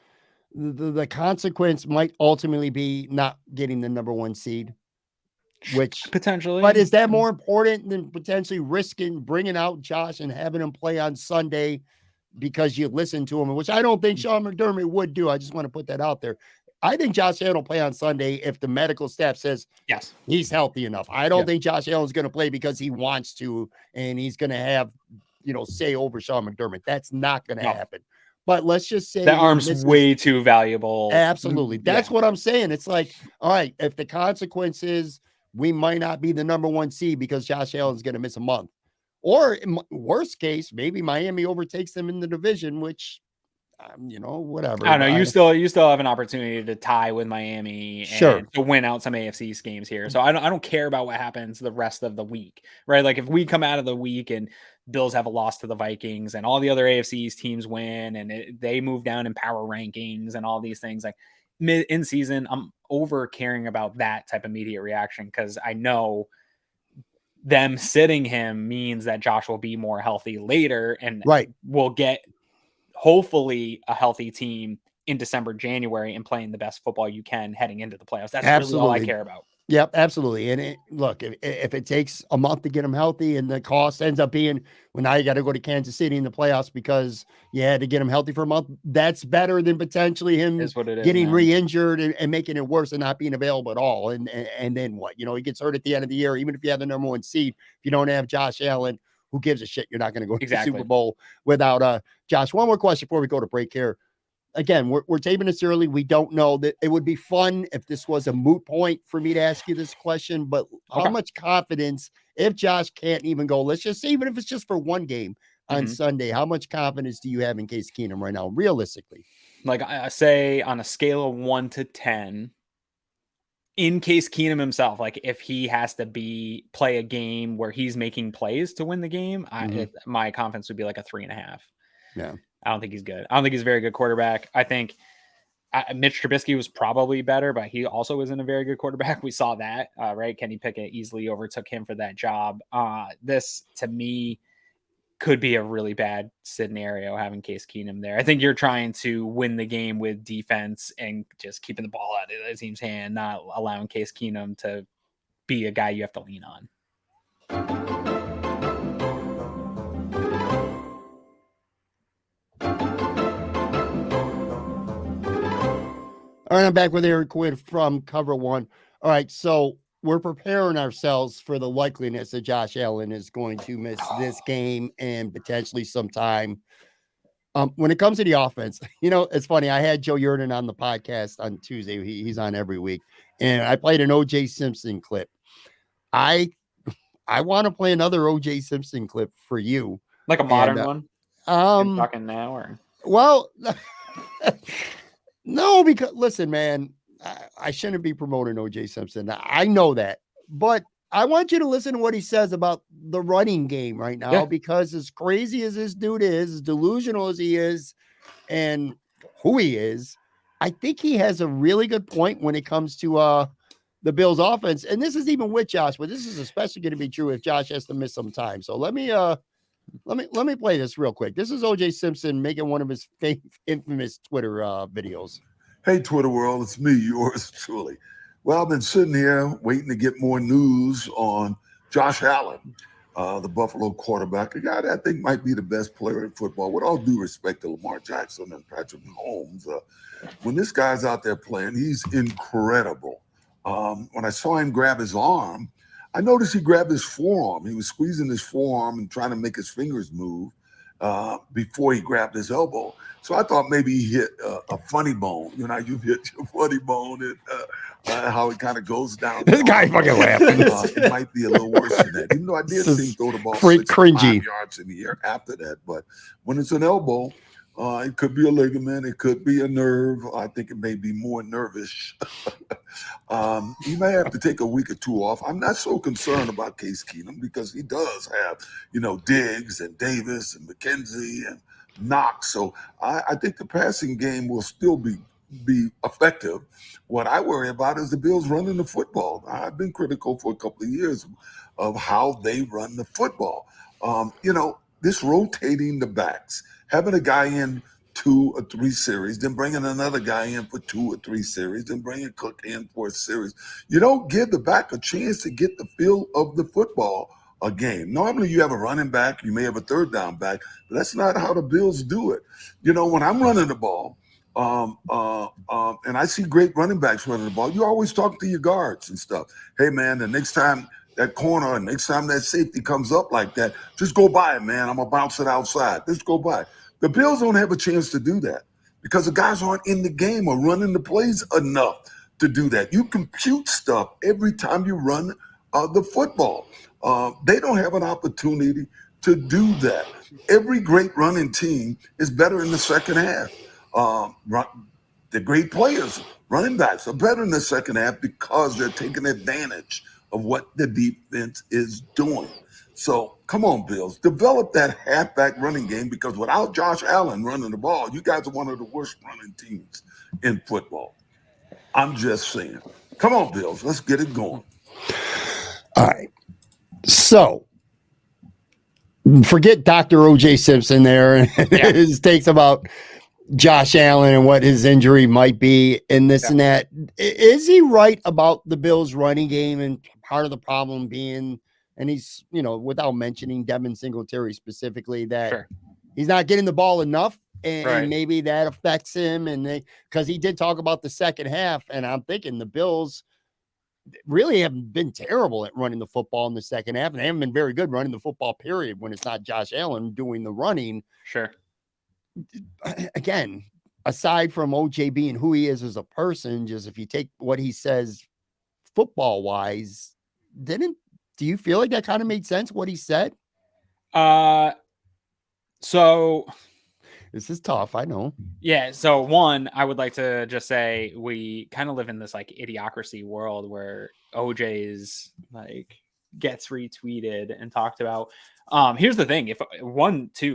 the consequence might ultimately be not getting the number 1 seed, which potentially, but is that more important than potentially risking bringing out Josh and having him play on Sunday because you listen to him, which I don't think Sean McDermott would do. I just want to put that out there. I think Josh Allen will play on Sunday if the medical staff says yes, he's healthy enough. I don't think Josh Allen's going to play because he wants to and he's going to have, say over Sean McDermott. That's not going to happen. But let's just say that arm's way too valuable. Absolutely. That's what I'm saying. It's like, all right, if the consequence is we might not be the number 1 seed because Josh Allen's going to miss a month, or worst case, maybe Miami overtakes them in the division, which, whatever. I don't know. You still have an opportunity to tie with Miami and to win out some AFC games here. So I don't care about what happens the rest of the week, right? Like, if we come out of the week and Bills have a loss to the Vikings and all the other AFC teams win and they move down in power rankings and all these things, like in season, I'm over caring about that type of media reaction because I know them sitting him means that Josh will be more healthy later and we'll get hopefully a healthy team in December, January, and playing the best football you can heading into the playoffs. That's really all I care about. Yep, absolutely. And look, if it takes a month to get him healthy and the cost ends up being, well, now you got to go to Kansas City in the playoffs because you had to get him healthy for a month, that's better than potentially him getting re-injured and making it worse and not being available at all. And then what? He gets hurt at the end of the year, even if you have the number 1 seed, if you don't have Josh Allen, who gives a shit? You're not going to go to the Super Bowl without Josh. One more question before we go to break here. Again, we're taping this early. We don't know that it would be fun if this was a moot point for me to ask you this question, but how much confidence, if Josh can't even go, let's just say, even if it's just for 1 game on Sunday, how much confidence do you have in Case Keenum right now, realistically? Like, I say on a scale of 1 to 10, in Case Keenum himself, like, if he has to play a game where he's making plays to win the game, my confidence would be like a 3.5. Yeah. I don't think he's good. I don't think he's a very good quarterback. I think Mitch Trubisky was probably better, but he also isn't a very good quarterback. We saw that, right? Kenny Pickett easily overtook him for that job. This, to me, could be a really bad scenario having Case Keenum there. I think you're trying to win the game with defense and just keeping the ball out of the team's hand, not allowing Case Keenum to be a guy you have to lean on. All right, I'm back with Aaron Quinn from Cover One. All right, so we're preparing ourselves for the likeliness that Josh Allen is going to miss this game and potentially some time. When it comes to the offense, it's funny. I had Joe Yurden on the podcast on Tuesday. He's on every week, and I played an OJ Simpson clip. I want to play another OJ Simpson clip for you, like a modern one. You're Um, talking now, or well, no, because listen, man, I shouldn't be promoting OJ Simpson. I know that, but I want you to listen to what he says about the running game right now, because as crazy as this dude is, as delusional as he is, and who he is, I think he has a really good point when it comes to the Bills offense. And this is even with Josh, but this is especially going to be true if Josh has to miss some time. So let me play this real quick. This is OJ Simpson making one of his infamous Twitter videos. Hey, Twitter world, it's me, yours truly. Well, I've been sitting here waiting to get more news on Josh Allen, the Buffalo quarterback, a guy that I think might be the best player in football. With all due respect to Lamar Jackson and Patrick Mahomes, when this guy's out there playing, he's incredible. When I saw him grab his arm, I noticed he grabbed his forearm. He was squeezing his forearm and trying to make his fingers move before he grabbed his elbow. So I thought maybe he hit a funny bone. You've hit your funny bone and how it kind of goes down. This guy fucking laughing. It might be a little worse than that. Even though I did see him throw the ball cringy 5 yards in the air after that. But when it's an elbow, it could be a ligament. It could be a nerve. I think it may be more nervous. He may have to take a week or two off. I'm not so concerned about Case Keenum because he does have, Diggs and Davis and McKenzie and Knox. So I think the passing game will still be effective. What I worry about is the Bills running the football. I've been critical for a couple of years of how they run the football. This rotating the backs, having a guy in 2 or 3 series, then bringing another guy in for 2 or 3 series, then bringing Cook in for a series. You don't give the back a chance to get the feel of the football a game. Normally you have a running back, you may have a third down back, but that's not how the Bills do it. When I'm running the ball, and I see great running backs running the ball, you always talk to your guards and stuff. Hey, man, the next time that corner and next time that safety comes up like that, just go by it, man. I'm going to bounce it outside. Just go by it. The Bills don't have a chance to do that because the guys aren't in the game or running the plays enough to do that. You compute stuff every time you run the football. They don't have an opportunity to do that. Every great running team is better in the second half. The great players, running backs, are better in the second half because they're taking advantage of what the defense is doing. So come on, Bills, develop that halfback running game because without Josh Allen running the ball, you guys are one of the worst running teams in football. I'm just saying. Come on, Bills, let's get it going. All right. So forget Dr. OJ Simpson there and his takes about Josh Allen and what his injury might be and this and that. Is he right about the Bills running game and part of the problem being, and he's, without mentioning Devin Singletary specifically, that he's not getting the ball enough and maybe that affects him. And because he did talk about the second half, and I'm thinking the Bills really haven't been terrible at running the football in the second half, and they haven't been very good running the football, period, when it's not Josh Allen doing the running. Sure. Again, aside from OJ being who he is as a person, just if you take what he says football wise, do you feel like that kind of made sense what he said? So this is tough, I know. Yeah, so one, I would like to just say we kind of live in this like idiocracy world where OJ's like gets retweeted and talked about. Here's the thing, if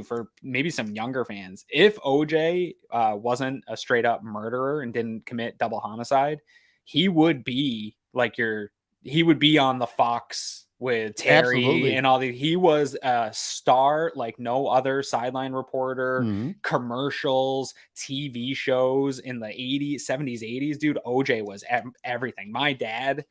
for maybe some younger fans, if OJ wasn't a straight up murderer and didn't commit double homicide, he would be on the Fox with Terry and all the, he was a star like no other, sideline reporter, commercials, TV shows in the 80s, 70s, 80s, dude. OJ was everything. My dad,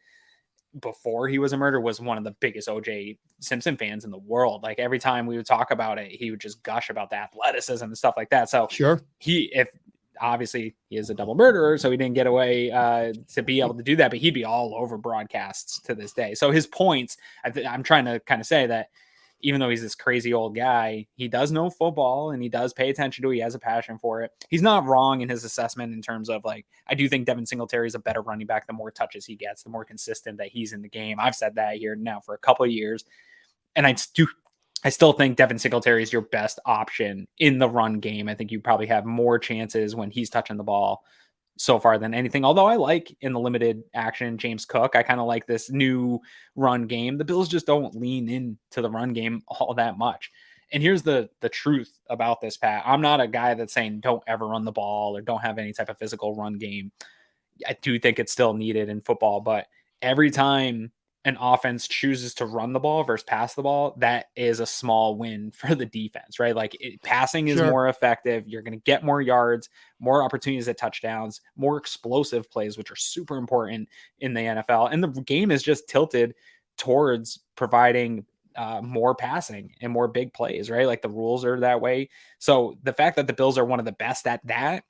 before he was a murderer, was one of the biggest OJ Simpson fans in the world. Like every time we would talk about it, he would just gush about the athleticism and stuff like that. So sure, if obviously he is a double murderer, so he didn't get away to be able to do that, but he'd be all over broadcasts to this day. So his points, I'm trying to kind of say that even though he's this crazy old guy, he does know football and he does pay attention to it. He has a passion for it. He's not wrong in his assessment in terms of like, I do think Devin Singletary is a better running back. The more touches he gets, the more consistent that he's in the game. I've said that here now for a couple of years. And I still think Devin Singletary is your best option in the run game. I think you probably have more chances when he's touching the ball so far than anything. Although I like in the limited action James Cook. I kind of like this new run game. The Bills just don't lean into the run game all that much. And here's the truth about this, Pat. I'm not a guy that's saying don't ever run the ball or don't have any type of physical run game. I do think it's still needed in football, but every time an offense chooses to run the ball versus pass the ball, that is a small win for the defense, right? Like passing is more effective. You're going to get more yards, more opportunities at touchdowns, more explosive plays, which are super important in the NFL. And the game is just tilted towards providing more passing and more big plays, right? Like the rules are that way. So the fact that the Bills are one of the best at that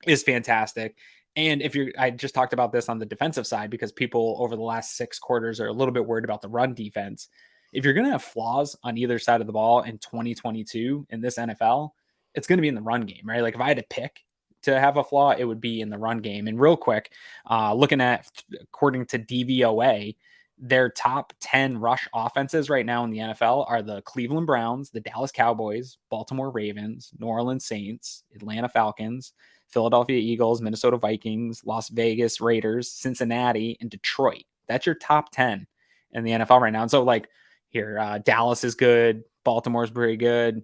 is fantastic. And I just talked about this on the defensive side because people over the last 6 quarters are a little bit worried about the run defense. If you're going to have flaws on either side of the ball in 2022 in this NFL, it's going to be in the run game, right? Like if I had to pick to have a flaw, it would be in the run game. And real quick, looking at, according to DVOA, their top 10 rush offenses right now in the NFL are the Cleveland Browns, the Dallas Cowboys, Baltimore Ravens, New Orleans Saints, Atlanta Falcons, Philadelphia Eagles, Minnesota Vikings, Las Vegas Raiders, Cincinnati, and Detroit. That's your top 10 in the NFL right now. And so like here, Dallas is good. Baltimore's pretty good.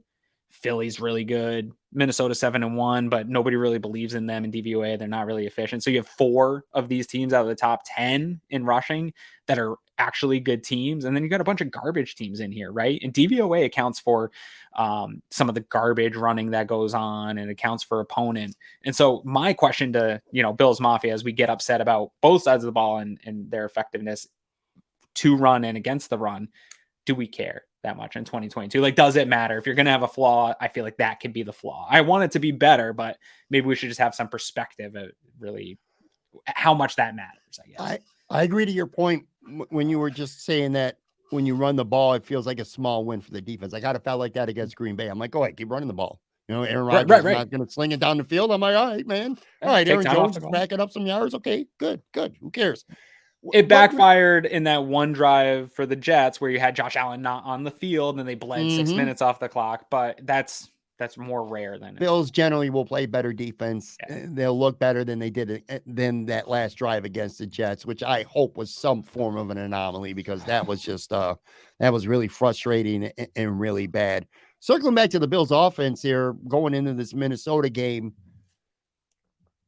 Philly's really good. Minnesota 7-1, but nobody really believes in them in DVOA. They're not really efficient. So you have 4 of these teams out of the top 10 in rushing that are actually good teams. And then you got a bunch of garbage teams in here, right? And DVOA accounts for some of the garbage running that goes on and accounts for opponent. And so my question to, Bills Mafia, as we get upset about both sides of the ball and their effectiveness to run and against the run, do we care that much in 2022? Like, does it matter? If you're going to have a flaw, I feel like that could be the flaw. I want it to be better, but maybe we should just have some perspective of really how much that matters, I guess. I agree to your point when you were just saying that when you run the ball, it feels like a small win for the defense. I kind of felt like that against Green Bay. I'm like, go ahead, keep running the ball. Aaron Rodgers is not going to sling it down the field. I'm like, all right, man. All right, Aaron Jones is backing up some yards. Okay, good. Who cares? It backfired in that one drive for the Jets where you had Josh Allen not on the field and they bled 6 minutes off the clock, but that's more rare than Bills generally will play better defense. Yeah. They'll look better than they did than that last drive against the Jets, which I hope was some form of an anomaly because that was just that was really frustrating and really bad. Circling back to the Bills offense here, going into this Minnesota game,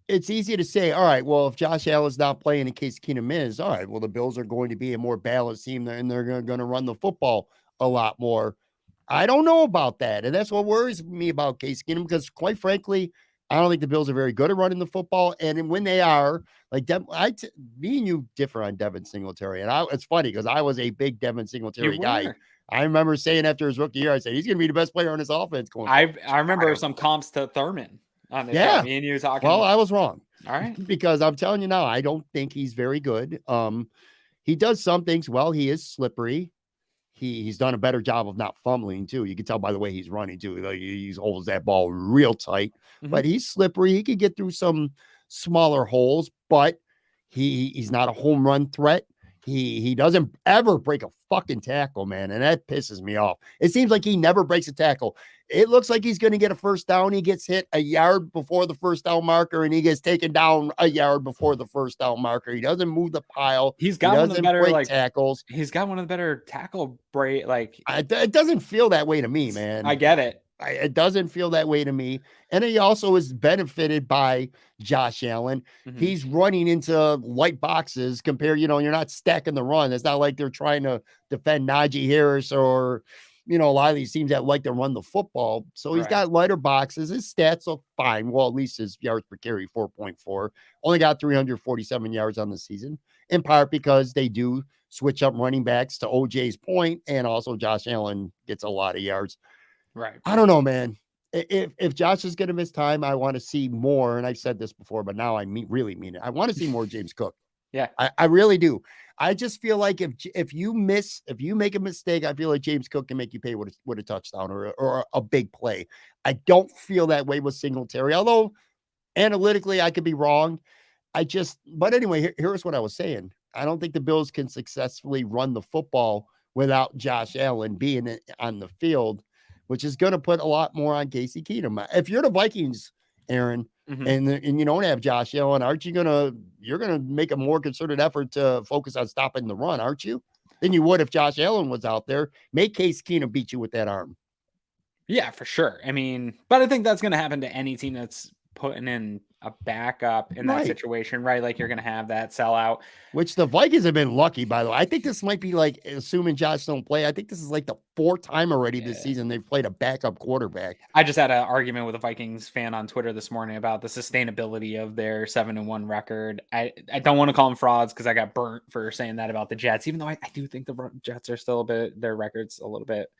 it's easy to say, all right, well, if Josh Allen's not playing in Case Keenum is, all right, well, the Bills are going to be a more balanced team and they're going to run the football a lot more. I don't know about that. And that's what worries me about Case Keenum because, quite frankly, I don't think the Bills are very good at running the football. And when they are, like, me and you differ on Devin Singletary. And it's funny because I was a big Devin Singletary guy. I remember saying after his rookie year, I said, he's going to be the best player on his offense going forward. I remember some comps to Thurman. On the show. Me and you talking. Well, I was wrong. All right. Because I'm telling you now, I don't think he's very good. He does some things well. He is slippery. He's done a better job of not fumbling too. You can tell by the way he's running too. He holds that ball real tight, but he's slippery. He could get through some smaller holes, but he's not a home run threat. He doesn't ever break a fucking tackle, man, and that pisses me off. It seems like he never breaks a tackle. It looks like he's going to get a first down. He gets hit a yard before the first down marker, and he gets taken down a yard before the first down marker. He doesn't move the pile. He's got one of the better tackles. He's got one of the better tackle break. It doesn't feel that way to me, man. I get it. It doesn't feel that way to me. And he also is benefited by Josh Allen. He's running into light boxes compared, you're not stacking the run. It's not like they're trying to defend Najee Harris or, a lot of these teams that like to run the football. So he's got lighter boxes. His stats look fine. Well, at least his yards per carry, 4.4. Only got 347 yards on the season, in part because they do switch up running backs to OJ's point, and also Josh Allen gets a lot of yards. Right. I don't know, man. if Josh is going to miss time, I want to see more. And I've said this before, but now really mean it. I want to see more James Cook. Yeah, I really do. I just feel like if you make a mistake, I feel like James Cook can make you pay with a touchdown or a big play. I don't feel that way with Singletary, although analytically I could be wrong. But anyway, here's what I was saying. I don't think the Bills can successfully run the football without Josh Allen being on the field, which is going to put a lot more on Case Keenum. If you're the Vikings, Aaron, and you don't have Josh Allen, aren't you you're gonna make a more concerted effort to focus on stopping the run, aren't you? Than you would if Josh Allen was out there. Make Case Keenum beat you with that arm. Yeah, for sure. I mean, but I think that's going to happen to any team that's putting in a backup in that situation, right? Like you're going to have that sellout. Which the Vikings have been lucky, by the way. I think this might be like, assuming Josh don't play, I think this is like the 4th time already this season they've played a backup quarterback. I just had an argument with a Vikings fan on Twitter this morning about the sustainability of their 7-1 record. I don't want to call them frauds because I got burnt for saying that about the Jets, even though I do think the Jets are still their record's a little bit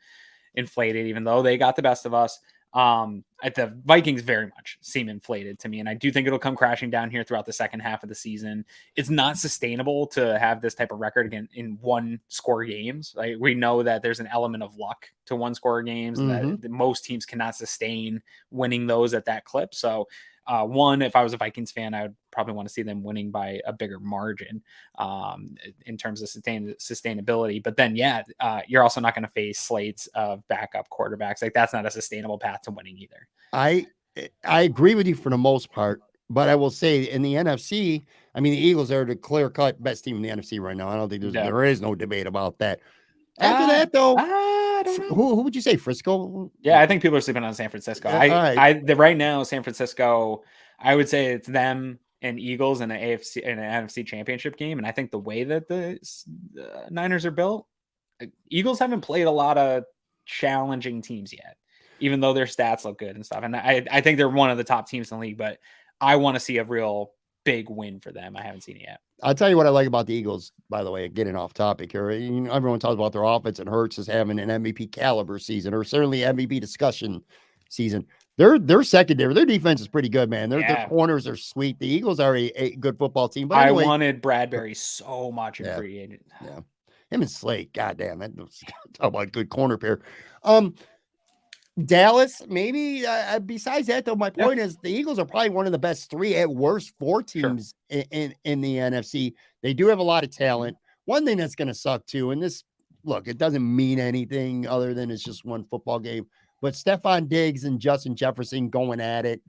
inflated, even though they got the best of us. The Vikings very much seem inflated to me, and I do think it'll come crashing down here throughout the second half of the season. It's not sustainable to have this type of record again in 1-score games. Like we know that there's an element of luck to 1-score games, that most teams cannot sustain winning those at that clip. So if I was a Vikings fan, I would probably want to see them winning by a bigger margin in terms of sustainability. But then, you're also not going to face slates of backup quarterbacks. Like that's not a sustainable path to winning either. I agree with you for the most part, but I will say in the NFC, I mean, the Eagles are the clear-cut best team in the NFC right now. I don't think there is no debate about that. After that, though, I don't know. Who would you say? Frisco? Yeah, I think people are sleeping on San Francisco. Right now, San Francisco, I would say it's them and Eagles in an AFC and an NFC championship game. And I think the way that the Niners are built, Eagles haven't played a lot of challenging teams yet, even though their stats look good and stuff. And I think they're one of the top teams in the league, but I want to see a real big win for them. I haven't seen it yet. I'll tell you what I like about the Eagles, by the way, getting off topic here. You know, everyone talks about their offense and Hurts is having an MVP caliber season, or certainly MVP discussion season. Their secondary, their defense is pretty good, man. Their corners are sweet. The Eagles are a good football team. But anyway, I wanted Bradbury so much in free agent. Yeah. Him and Slate, goddamn, that was talk about a good corner pair. Dallas, maybe. Besides that, though, my point is the Eagles are probably one of the best 3 at worst 4 teams in the NFC. They do have a lot of talent. One thing that's going to suck too, and this, look, it doesn't mean anything other than it's just one football game. But Stephon Diggs and Justin Jefferson going at it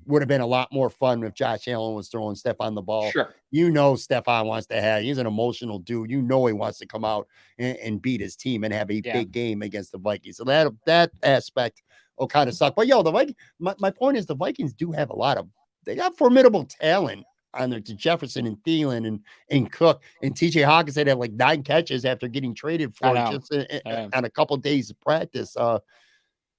would have been a lot more fun if Josh Allen was throwing Stephon the ball. Sure. You know, Stephon wants to have, he's an emotional dude. You know, he wants to come out and beat his team and have a big game against the Vikings. So that aspect will kind of suck. But the Vikings, my point is the Vikings do have they got formidable talent on there to Jefferson and Thielen and Cook and TJ Hawkinson had like 9 catches after getting traded for just on a couple of days of practice.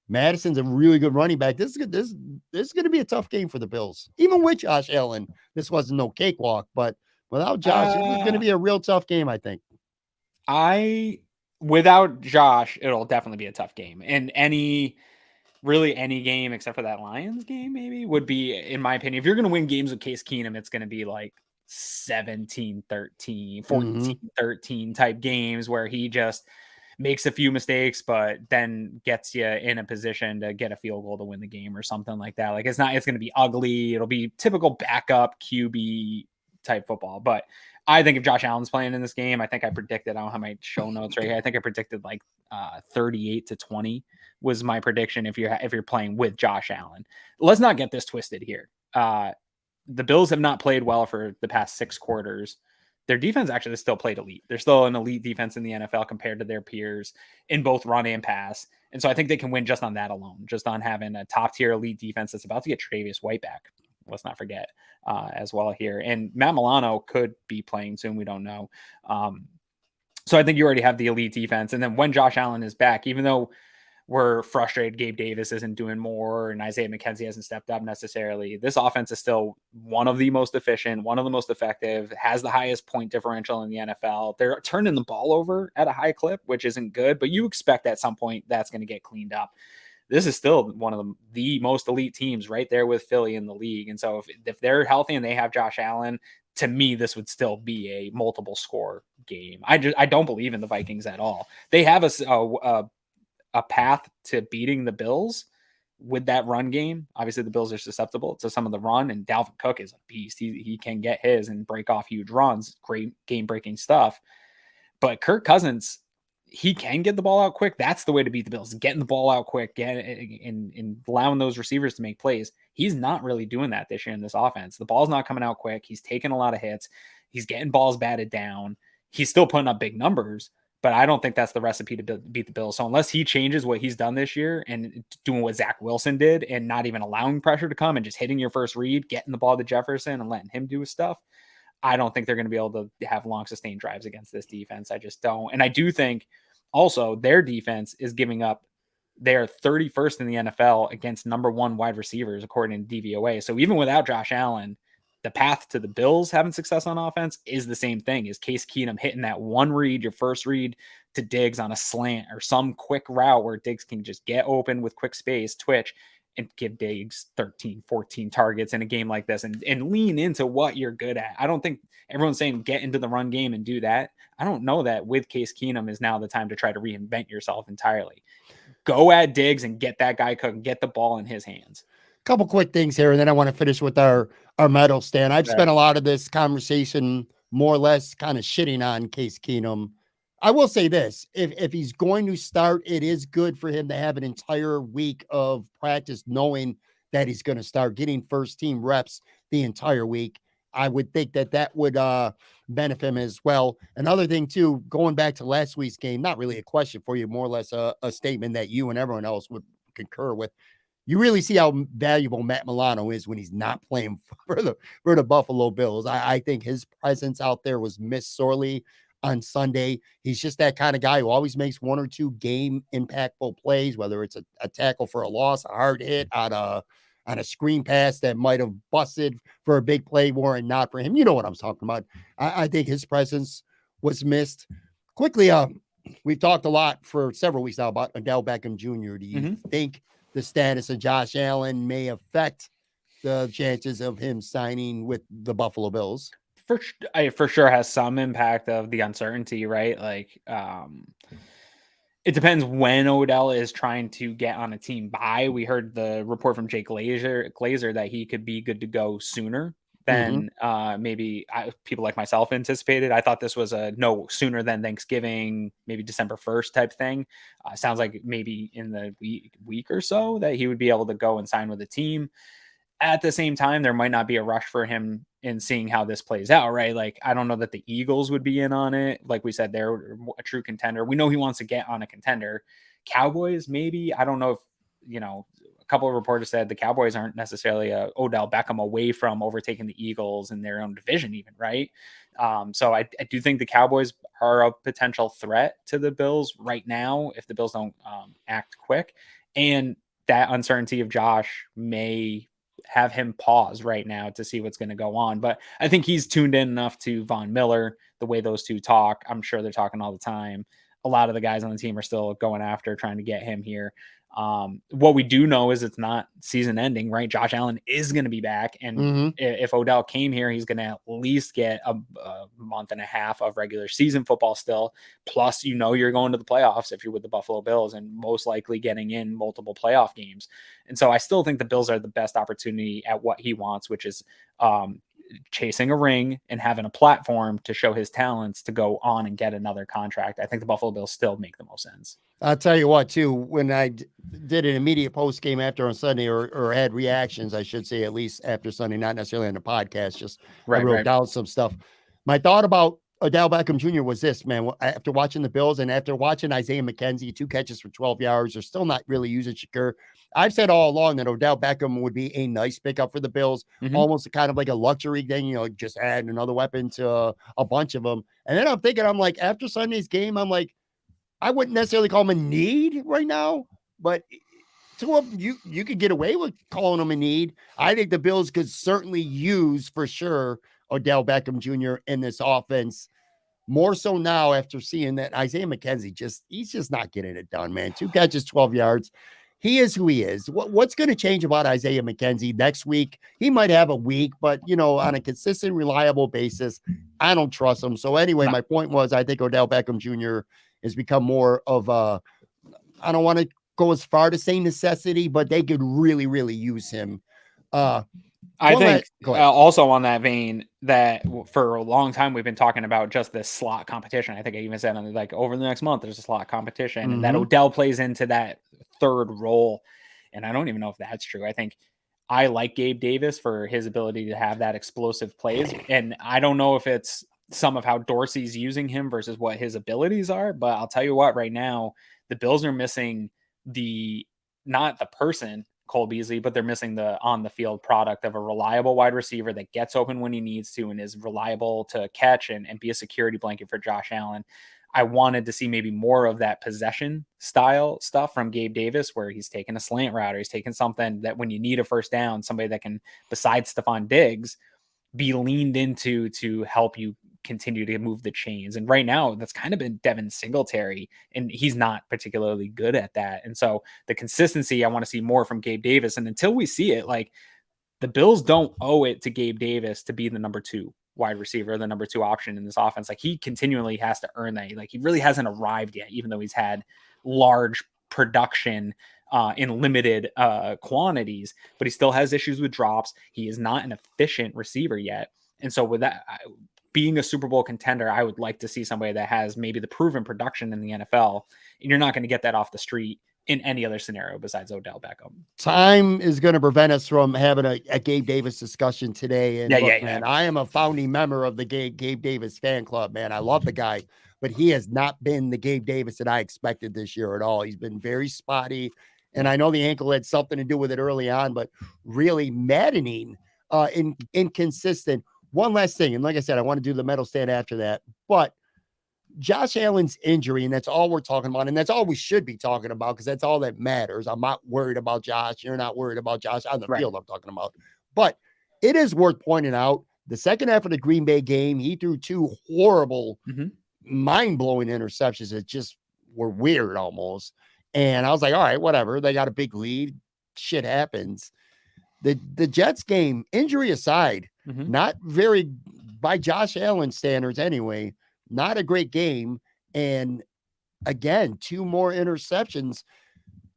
Madison's a really good running back. This is going to be a tough game for the Bills. Even with Josh Allen, this wasn't no cakewalk, but without Josh, it's going to be a real tough game, I think. Without Josh, it'll definitely be a tough game. And any game except for that Lions game maybe would be, in my opinion, if you're going to win games with Case Keenum, it's going to be like 17-13, 14-13 type games where he just makes a few mistakes, but then gets you in a position to get a field goal to win the game or something like that. Like it's going to be ugly. It'll be typical backup QB type football. But I think if Josh Allen's playing in this game, I think I predicted, I don't have my show notes right here. I think I predicted like 38-20 was my prediction. If you're playing with Josh Allen, let's not get this twisted here. The Bills have not played well for the past 6 quarters. Their defense actually still played elite. They're still an elite defense in the NFL compared to their peers in both run and pass. And so I think they can win just on that alone, just on having a top tier elite defense that's about to get Tre'Davious White back. Let's not forget as well here. And Matt Milano could be playing soon. We don't know. So I think you already have the elite defense. And then when Josh Allen is back, even though we're frustrated Gabe Davis isn't doing more and Isaiah McKenzie hasn't stepped up necessarily, this offense is still one of the most efficient, one of the most effective, has the highest point differential in the NFL. They're turning the ball over at a high clip, which isn't good, but you expect at some point that's going to get cleaned up. this is still one of the most elite teams right there with Philly in the league. And so if they're healthy and they have Josh Allen, to me, this would still be a multiple score game. I don't believe in the Vikings at all. They have a path to beating the Bills with that run game. Obviously, the Bills are susceptible to some of the run, and Dalvin Cook is a beast. He can get his and break off huge runs, great game-breaking stuff. But Kirk Cousins, he can get the ball out quick. That's the way to beat the Bills, getting the ball out quick and allowing those receivers to make plays. He's not really doing that this year in this offense. The ball's not coming out quick. He's taking a lot of hits. He's getting balls batted down. He's still putting up big numbers, but I don't think that's the recipe to beat the Bills. So unless he changes what he's done this year and doing what Zach Wilson did and not even allowing pressure to come and just hitting your first read, getting the ball to Jefferson and letting him do his stuff, I don't think they're going to be able to have long sustained drives against this defense. I just don't. And I do think also their defense is giving up. They're 31st in the NFL against number 1 wide receivers, according to DVOA. So even without Josh Allen, the path to the Bills having success on offense is the same thing. Is Case Keenum hitting that one read, your first read to Diggs on a slant or some quick route where Diggs can just get open with quick space, twitch, and give Diggs 13, 14 targets in a game like this and lean into what you're good at. I don't think everyone's saying get into the run game and do that. I don't know that with Case Keenum is now the time to try to reinvent yourself entirely. Go at Diggs and get that guy cooked, get the ball in his hands. Couple quick things here, and then I want to finish with our medal stand. I've spent a lot of this conversation more or less kind of shitting on Case Keenum. I will say this, if he's going to start, it is good for him to have an entire week of practice knowing that he's going to start getting first team reps the entire week. I would think that would benefit him as well. Another thing too, going back to last week's game, not really a question for you, more or less a statement that you and everyone else would concur with. You really see how valuable Matt Milano is when he's not playing for the Buffalo Bills. I think his presence out there was missed sorely on Sunday. He's just that kind of guy who always makes 1 or 2 game impactful plays, whether it's a tackle for a loss, a hard hit on a screen pass that might have busted for a big play war and not for him. You know what I'm talking about. I think his presence was missed. Quickly, we've talked a lot for several weeks now about Odell Beckham Jr. Do you think the status of Josh Allen may affect the chances of him signing with the Buffalo Bills? For sure has some impact of the uncertainty, right? Like, it depends when Odell is trying to get on a team by. We heard the report from Jake Glazer that he could be good to go sooner than maybe people like myself anticipated. I thought this was a no sooner than Thanksgiving, maybe December 1st type thing. Sounds like maybe in the week or so that he would be able to go and sign with a team. At the same time, there might not be a rush for him in seeing how this plays out, right? Like, I don't know that the Eagles would be in on it. Like we said, they're a true contender. We know he wants to get on a contender. Cowboys, maybe. I don't know if, a couple of reporters said the Cowboys aren't necessarily a Odell Beckham away from overtaking the Eagles in their own division even, right? So I do think the Cowboys are a potential threat to the Bills right now if the Bills don't act quick. And that uncertainty of Josh may have him pause right now to see what's going to go on. But I think he's tuned in enough to Von Miller, the way those two talk. I'm sure they're talking all the time. A lot of the guys on the team are still going after trying to get him here. What we do know is it's not season ending, right? Josh Allen is going to be back. And if Odell came here, he's going to at least get a month and a half of regular season football still. Plus, you're going to the playoffs if you're with the Buffalo Bills and most likely getting in multiple playoff games. And so I still think the Bills are the best opportunity at what he wants, which is chasing a ring and having a platform to show his talents to go on and get another contract. I think the Buffalo Bills still make the most sense. I'll tell you what, too, when I did an immediate post game after on Sunday or had reactions, I should say, at least after Sunday, not necessarily on the podcast, just I wrote down some stuff. My thought about Odell Beckham Jr. was this, man, after watching the Bills and after watching Isaiah McKenzie, 2 catches for 12 yards, they're still not really using Shakur. I've said all along that Odell Beckham would be a nice pickup for the Bills, almost kind of like a luxury thing, just add another weapon to a bunch of them. And then I'm thinking, after Sunday's game, I wouldn't necessarily call him a need right now, but to him, you could get away with calling him a need. I think the Bills could certainly use for sure Odell Beckham Jr. in this offense. More so now after seeing that Isaiah McKenzie he's just not getting it done, man. 2 catches, 12 yards. he is who he is. What's going to change about Isaiah McKenzie next week? He might have a week, but on a consistent, reliable basis, I don't trust him. So anyway, my point was, I think Odell Beckham Jr. has become more of a, I don't want to go as far to say necessity, but they could really, really use him. I think also on that vein that for a long time we've been talking about just this slot competition. I think I even said on like over the next month there's a slot competition, and that Odell plays into that third role. And I don't even know if that's true. I think I like Gabe Davis for his ability to have that explosive plays, and I don't know if it's some of how Dorsey's using him versus what his abilities are. But I'll tell you what, right now the Bills are missing not the person Cole Beasley, but they're missing the on the field product of a reliable wide receiver that gets open when he needs to and is reliable to catch and be a security blanket for Josh Allen. I wanted to see maybe more of that possession style stuff from Gabe Davis, where he's taking a slant route or he's taking something that when you need a first down, somebody that can, besides Stephon Diggs, be leaned into to help you continue to move the chains. And right now that's kind of been Devin Singletary, and he's not particularly good at that. And so the consistency, I want to see more from Gabe Davis. And until we see it, like, the Bills don't owe it to Gabe Davis to be the number 2 wide receiver, the number 2 option in this offense. Like, he continually has to earn that. Like, he really hasn't arrived yet, even though he's had large production in limited quantities, but he still has issues with drops. He is not an efficient receiver yet. And so with that, being a Super Bowl contender, I would like to see somebody that has maybe the proven production in the NFL. And you're not going to get that off the street in any other scenario besides Odell Beckham. Time is going to prevent us from having a Gabe Davis discussion today. And man, I am a founding member of the Gabe Davis fan club, man. I love the guy, but he has not been the Gabe Davis that I expected this year at all. He's been very spotty. And I know the ankle had something to do with it early on, but really maddening, inconsistent. One last thing, and like I said, I want to do the medal stand after that, but Josh Allen's injury, and that's all we're talking about, and that's all we should be talking about, because that's all that matters. I'm not worried about Josh. You're not worried about Josh on the field I'm talking about. But it is worth pointing out, the second half of the Green Bay game, he threw 2 horrible, mind-blowing interceptions that just were weird almost. And I was like, all right, whatever. They got a big lead. Shit happens. The Jets game, injury aside, not very, by Josh Allen standards anyway, not a great game. And again, 2 more interceptions.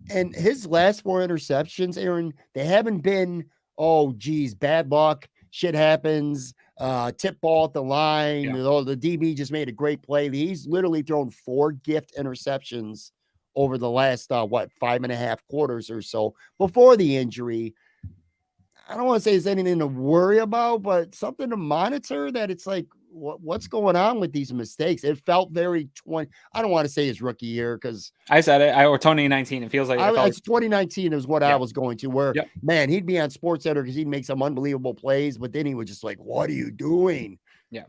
And his last 4 interceptions, Aaron, they haven't been, oh, geez, bad luck. Shit happens. Tip ball at the line. Oh, the DB just made a great play. He's literally thrown 4 gift interceptions over the last, 5.5 quarters or so before the injury. I don't want to say it's anything to worry about, but something to monitor, that it's like, what's going on with these mistakes? It felt very I don't want to say his rookie year, because I said it. Or 2019. It feels like it's 2019 is what I was going to, where man, he'd be on SportsCenter because he'd make some unbelievable plays, but then he was just like, what are you doing? Yeah,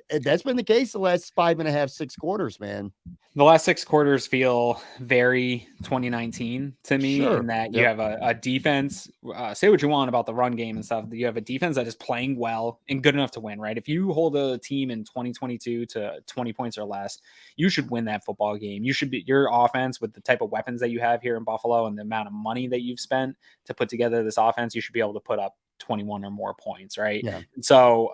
that's been the case the last 5.5, 6 quarters, man. The last 6 quarters feel very 2019 to me, in that you have a defense, say what you want about the run game and stuff. You have a defense that is playing well and good enough to win, right? If you hold a team in 2022 to 20 points or less, you should win that football game. You should be, your offense, with the type of weapons that you have here in Buffalo and the amount of money that you've spent to put together this offense, you should be able to put up 21 or more points, right? Yeah. So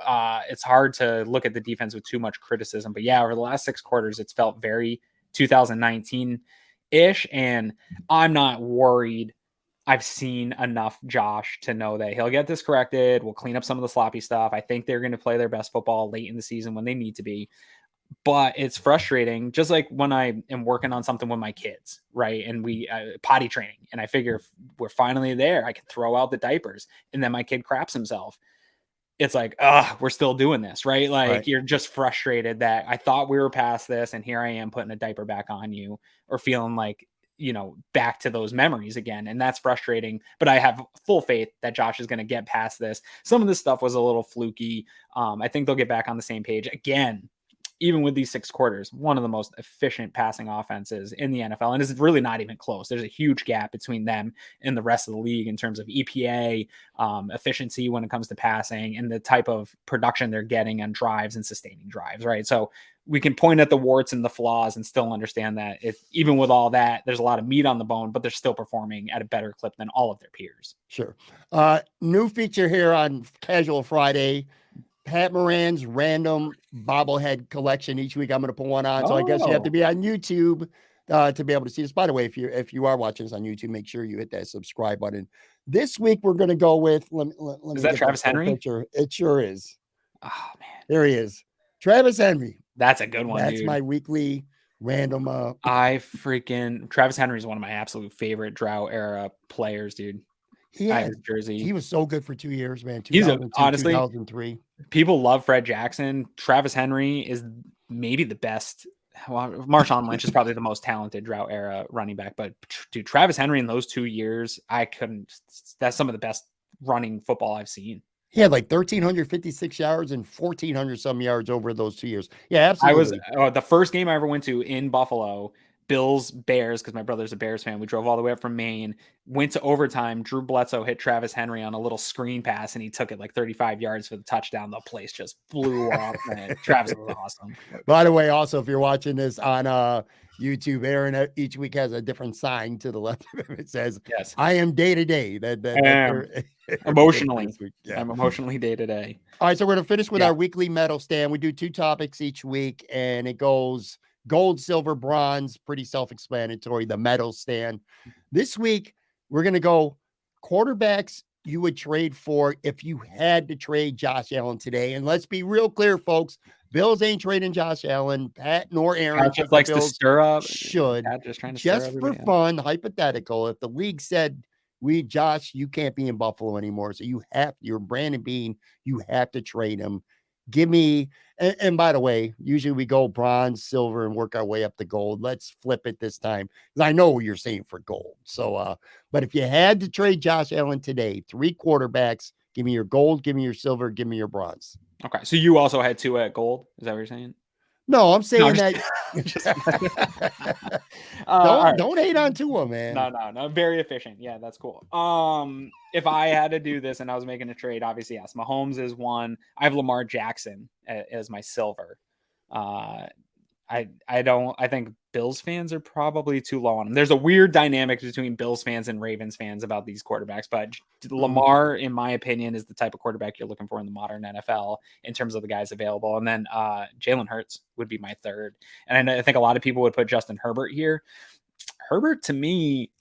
it's hard to look at the defense with too much criticism, but over the last 6 quarters, it's felt very 2019-ish, and I'm not worried. I've seen enough Josh to know that he'll get this corrected. We'll clean up some of the sloppy stuff. I think they're going to play their best football late in the season when they need to be. But it's frustrating, just like when I am working on something with my kids, right? And we potty training, and I figure if we're finally there, I can throw out the diapers, and then my kid craps himself. It's like, we're still doing this, right? Like, you're just frustrated that I thought we were past this, and here I am putting a diaper back on you, or feeling like, back to those memories again. And that's frustrating, but I have full faith that Josh is going to get past this. Some of this stuff was a little fluky. I think they'll get back on the same page again. even with these 6 quarters, one of the most efficient passing offenses in the NFL. And it's really not even close. There's a huge gap between them and the rest of the league in terms of EPA, efficiency when it comes to passing, and the type of production they're getting on drives and sustaining drives, right? So we can point at the warts and the flaws and still understand that even with all that, there's a lot of meat on the bone, but they're still performing at a better clip than all of their peers. Sure. New feature here on Casual Friday, Pat Moran's random bobblehead collection. Each week I'm going to put one on. So I guess you have to be on YouTube to be able to see this. By the way, if you are watching this on YouTube, make sure you hit that subscribe button. This week we're going to go with, let me is that Travis Henry? Picture. It sure is. Oh man, there he is. Travis Henry. That's a good one. That's dude. my weekly random. Travis Henry is one of my absolute favorite drought era players, dude. He had his jersey. He was so good for 2 years, man. Honestly, 2003. People love Fred Jackson. Travis Henry is maybe the best. Well, Marshawn Lynch is probably the most talented drought era running back, but dude, Travis Henry in those 2 years, that's some of the best running football I've seen. He had like 1,356 yards and 1,400 some yards over those 2 years. Yeah, absolutely. I was the first game I ever went to in Buffalo, Bills Bears, because my brother's a Bears fan. We drove all the way up from Maine, went to overtime. Drew Bledsoe hit Travis Henry on a little screen pass, and he took it like 35 yards for the touchdown. The place just blew off. Man, Travis was awesome. By the way, also, if you're watching this on YouTube, Aaron each week has a different sign to the left of him. It says, "Yes, I am day to day." Emotionally, yeah. I'm emotionally day to day. All right, so we're gonna finish with our weekly medal stand. We do 2 topics each week, and it goes gold, silver, bronze, pretty self-explanatory, the medal stand. This week, we're going to go quarterbacks you would trade for if you had to trade Josh Allen today. And let's be real clear, folks. Bills ain't trading Josh Allen. Pat nor Aaron. Pat just likes to stir up. Should. Pat just trying to just for fun, hypothetical. If the league said, Josh, you can't be in Buffalo anymore. So you're Brandon Beane. You have to trade him. Give me, and by the way, usually we go bronze, silver, and work our way up to gold. Let's flip it this time, because I know what you're saying for gold. So, but if you had to trade Josh Allen today, 3 quarterbacks, give me your gold, give me your silver, give me your bronze. Okay, so you also had 2 at gold. Is that what you're saying? No, I'm saying that. Don't hate on Tua, man. No. Very efficient. Yeah, that's cool. If I had to do this and I was making a trade, obviously, yes, Mahomes is one. I have Lamar Jackson as my silver. I think Bills fans are probably too low on him. There's a weird dynamic between Bills fans and Ravens fans about these quarterbacks, but Lamar, in my opinion, is the type of quarterback you're looking for in the modern NFL in terms of the guys available. And then Jalen Hurts would be my third. And I think a lot of people would put Justin Herbert here. Herbert, to me,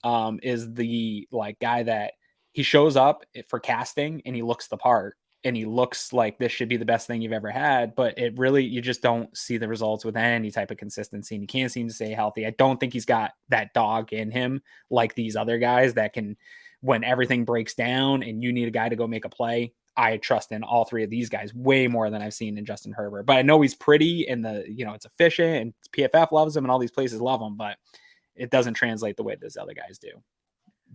is the guy that he shows up for casting and he looks the part. And he looks like this should be the best thing you've ever had, but you just don't see the results with any type of consistency, and he can't seem to stay healthy. I don't think he's got that dog in him like these other guys that can, when everything breaks down and you need a guy to go make a play. I trust in all 3 of these guys way more than I've seen in Justin Herbert. But I know he's pretty and it's efficient and PFF loves him and all these places love him, but it doesn't translate the way those other guys do.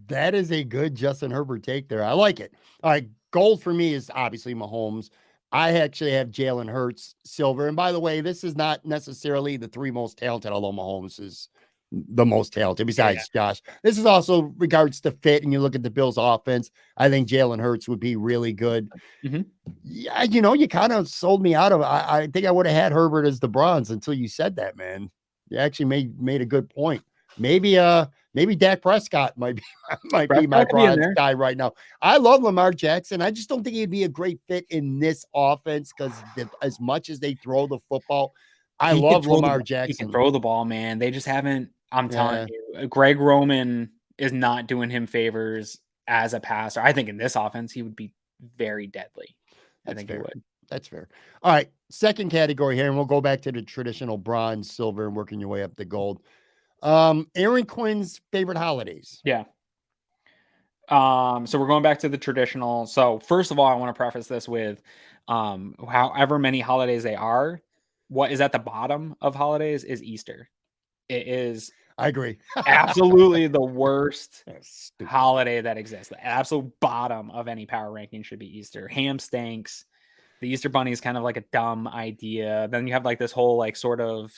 That is a good Justin Herbert take there. I like it. All right. Gold for me is obviously Mahomes. I actually have Jalen Hurts, silver. And by the way, this is not necessarily the 3 most talented, although Mahomes is the most talented besides Josh. This is also regards to fit. And you look at the Bills offense, I think Jalen Hurts would be really good. Mm-hmm. Yeah. You kind of sold me out of it. I think I would have had Herbert as the bronze until you said that, man. You actually made a good point. Maybe Dak Prescott might be my bronze guy right now. I love Lamar Jackson. I just don't think he'd be a great fit in this offense because as much as they throw the football, I love Lamar Jackson. He can throw the ball, man. They just haven't. I'm telling you, Greg Roman is not doing him favors as a passer. I think in this offense, he would be very deadly. I think he would. That's fair. All right. Second category here, and we'll go back to the traditional bronze, silver, and working your way up to gold. Aaron Quinn's favorite holidays. Yeah. So we're going back to the traditional. So first of all, I want to preface this with, however many holidays they are, what is at the bottom of holidays is Easter. It is. I agree. Absolutely the worst holiday that exists. The absolute bottom of any power ranking should be Easter. Ham stinks. The Easter Bunny is kind of like a dumb idea. Then you have like this whole like sort of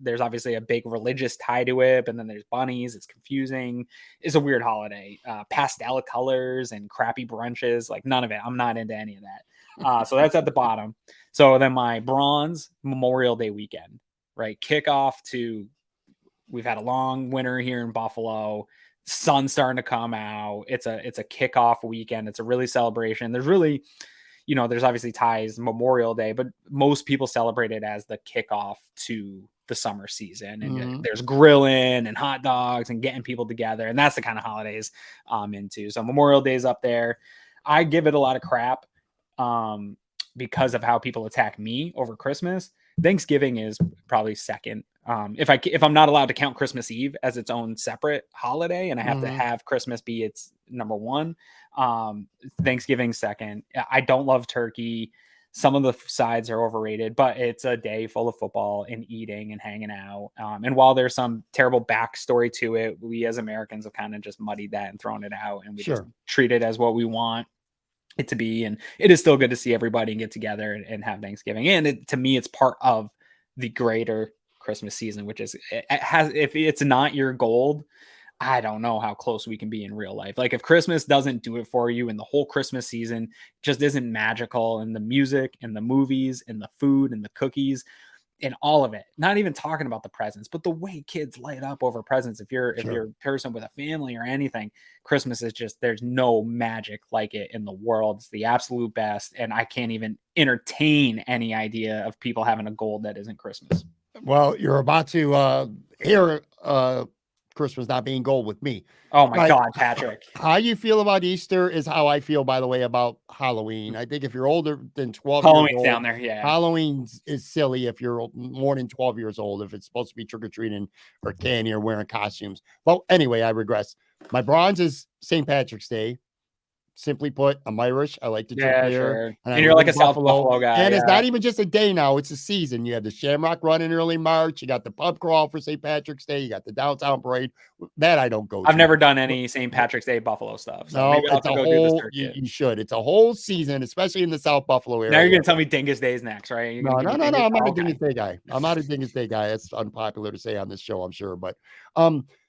there's obviously a big religious tie to it, but then there's bunnies. It's confusing. It's a weird holiday. Pastel colors and crappy brunches, like none of it. I'm not into any of that. So that's at the bottom. So then my bronze, Memorial Day weekend, right? Kickoff to, we've had a long winter here in Buffalo. Sun's starting to come out. It's a kickoff weekend. It's a really celebration. There's really, there's obviously ties Memorial Day, but most people celebrate it as the kickoff to the summer season. And there's grilling and hot dogs and getting people together. And that's the kind of holidays I'm into. So Memorial Day is up there. I give it a lot of crap because of how people attack me over Christmas. Thanksgiving is probably second. If I'm not allowed to count Christmas Eve as its own separate holiday, and I have to have Christmas be its number one, Thanksgiving second. I don't love turkey. Some of the sides are overrated, but it's a day full of football and eating and hanging out. And while there's some terrible backstory to it, we as Americans have kind of just muddied that and thrown it out, and we just treat it as what we want it to be. And it is still good to see everybody and get together and have Thanksgiving. And to me, it's part of the greater Christmas season, which is, if it's not your gold, I don't know how close we can be in real life. Like if Christmas doesn't do it for you and the whole Christmas season just isn't magical, and the music and the movies and the food and the cookies and all of it, not even talking about the presents, but the way kids light up over presents. If you're a person with a family or anything, Christmas is just, there's no magic like it in the world. It's the absolute best. And I can't even entertain any idea of people having a gold that isn't Christmas. Well, you're about to hear Christmas not being gold with me. Oh my God, Patrick. How you feel about Easter is how I feel, by the way, about Halloween. I think if you're older than 12 Halloween's years old, down there, yeah. Halloween is silly if you're more than 12 years old, if it's supposed to be trick-or-treating or candy or wearing costumes. Well, anyway, I regress. My bronze is St. Patrick's Day. Simply put, I'm Irish. I like to drink beer. And you're like a South Buffalo guy. And it's not even just a day now. It's a season. You have the Shamrock Run in early March. You got the pub crawl for St. Patrick's Day. You got the downtown parade. That I don't go to. I've never done any St. Patrick's Day Buffalo stuff. So no, maybe I'll it's a go whole, do this you should. It's a whole season, especially in the South Buffalo area. Now you're going to tell me Dingus Day is next, right? No. I'm not a Dingus Day guy. I'm not a Dingus Day guy. It's unpopular to say on this show, I'm sure. But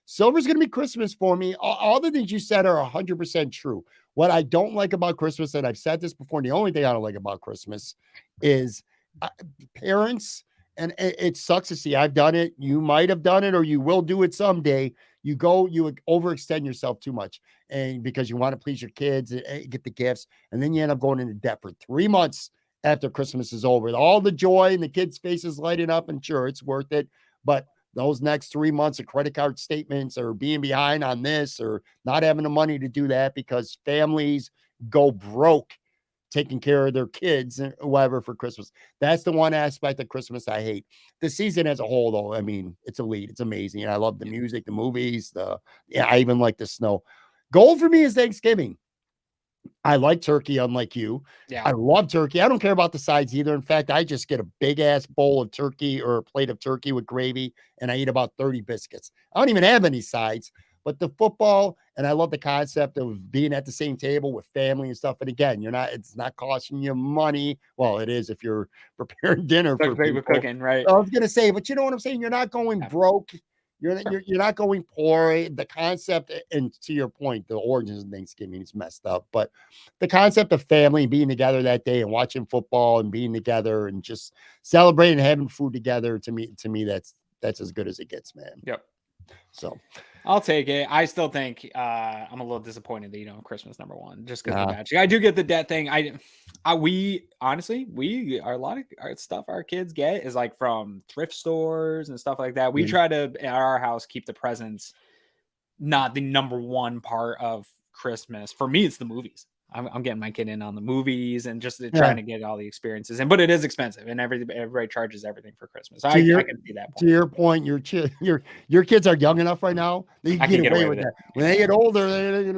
silver's going to be Christmas for me. All the things you said are 100% true. What I don't like about Christmas, and I've said this before, and the only thing I don't like about Christmas is parents, and it sucks to see. I've done it. You might have done it, or you will do it someday. You overextend yourself too much, and because you want to please your kids and get the gifts, and then you end up going into debt for 3 months after Christmas is over. All the joy and the kids' faces lighting up, and sure, it's worth it, but those next 3 months of credit card statements or being behind on this or not having the money to do that because families go broke taking care of their kids and whatever for Christmas. That's the one aspect of Christmas I hate. The season as a whole, though, I mean, it's elite. It's amazing. I love the music, the movies, I even like the snow. Gold for me is Thanksgiving. I like turkey, unlike you. Yeah. I love turkey. I don't care about the sides either. In fact, I just get a big ass bowl of turkey or a plate of turkey with gravy, and I eat about 30 biscuits. I don't even have any sides, but the football, and I love the concept of being at the same table with family and stuff. And again, it's not costing you money. Well, it is if you're preparing dinner for people. Cooking, right? I was going to say, but you know what I'm saying? You're not going broke. You're not going poor. The concept, and to your point, the origins of Thanksgiving is messed up. But the concept of family being together that day and watching football and being together and just celebrating and having food together, to me, that's as good as it gets, man. Yep. So I'll take it. I still think I'm a little disappointed that you don't have Christmas number one, just because of the magic. I do get the debt thing. We honestly, a lot of our stuff our kids get is like from thrift stores and stuff like that. We try to at our house keep the presents not the number one part of Christmas. For me, it's the movies. I'm getting my kid in on the movies and just trying to get all the experiences in, but it is expensive and everybody charges everything for Christmas. I can see that point. To your point, your kids are young ugh right now. They can get away with that. When they get older,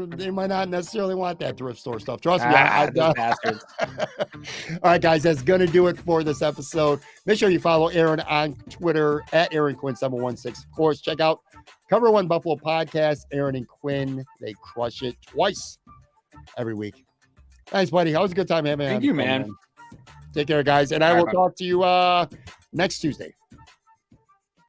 they might not necessarily want that thrift store stuff. Trust me. Bastards. All right, guys, that's going to do it for this episode. Make sure you follow Aaron on Twitter at Aaron Quinn 716. Of course, check out Cover One Buffalo podcast. Aaron and Quinn, they crush it twice every week. Thanks, buddy. Always a good time having you. Thank you, man. Take care, guys. And I All right, will bud. talk to you next Tuesday.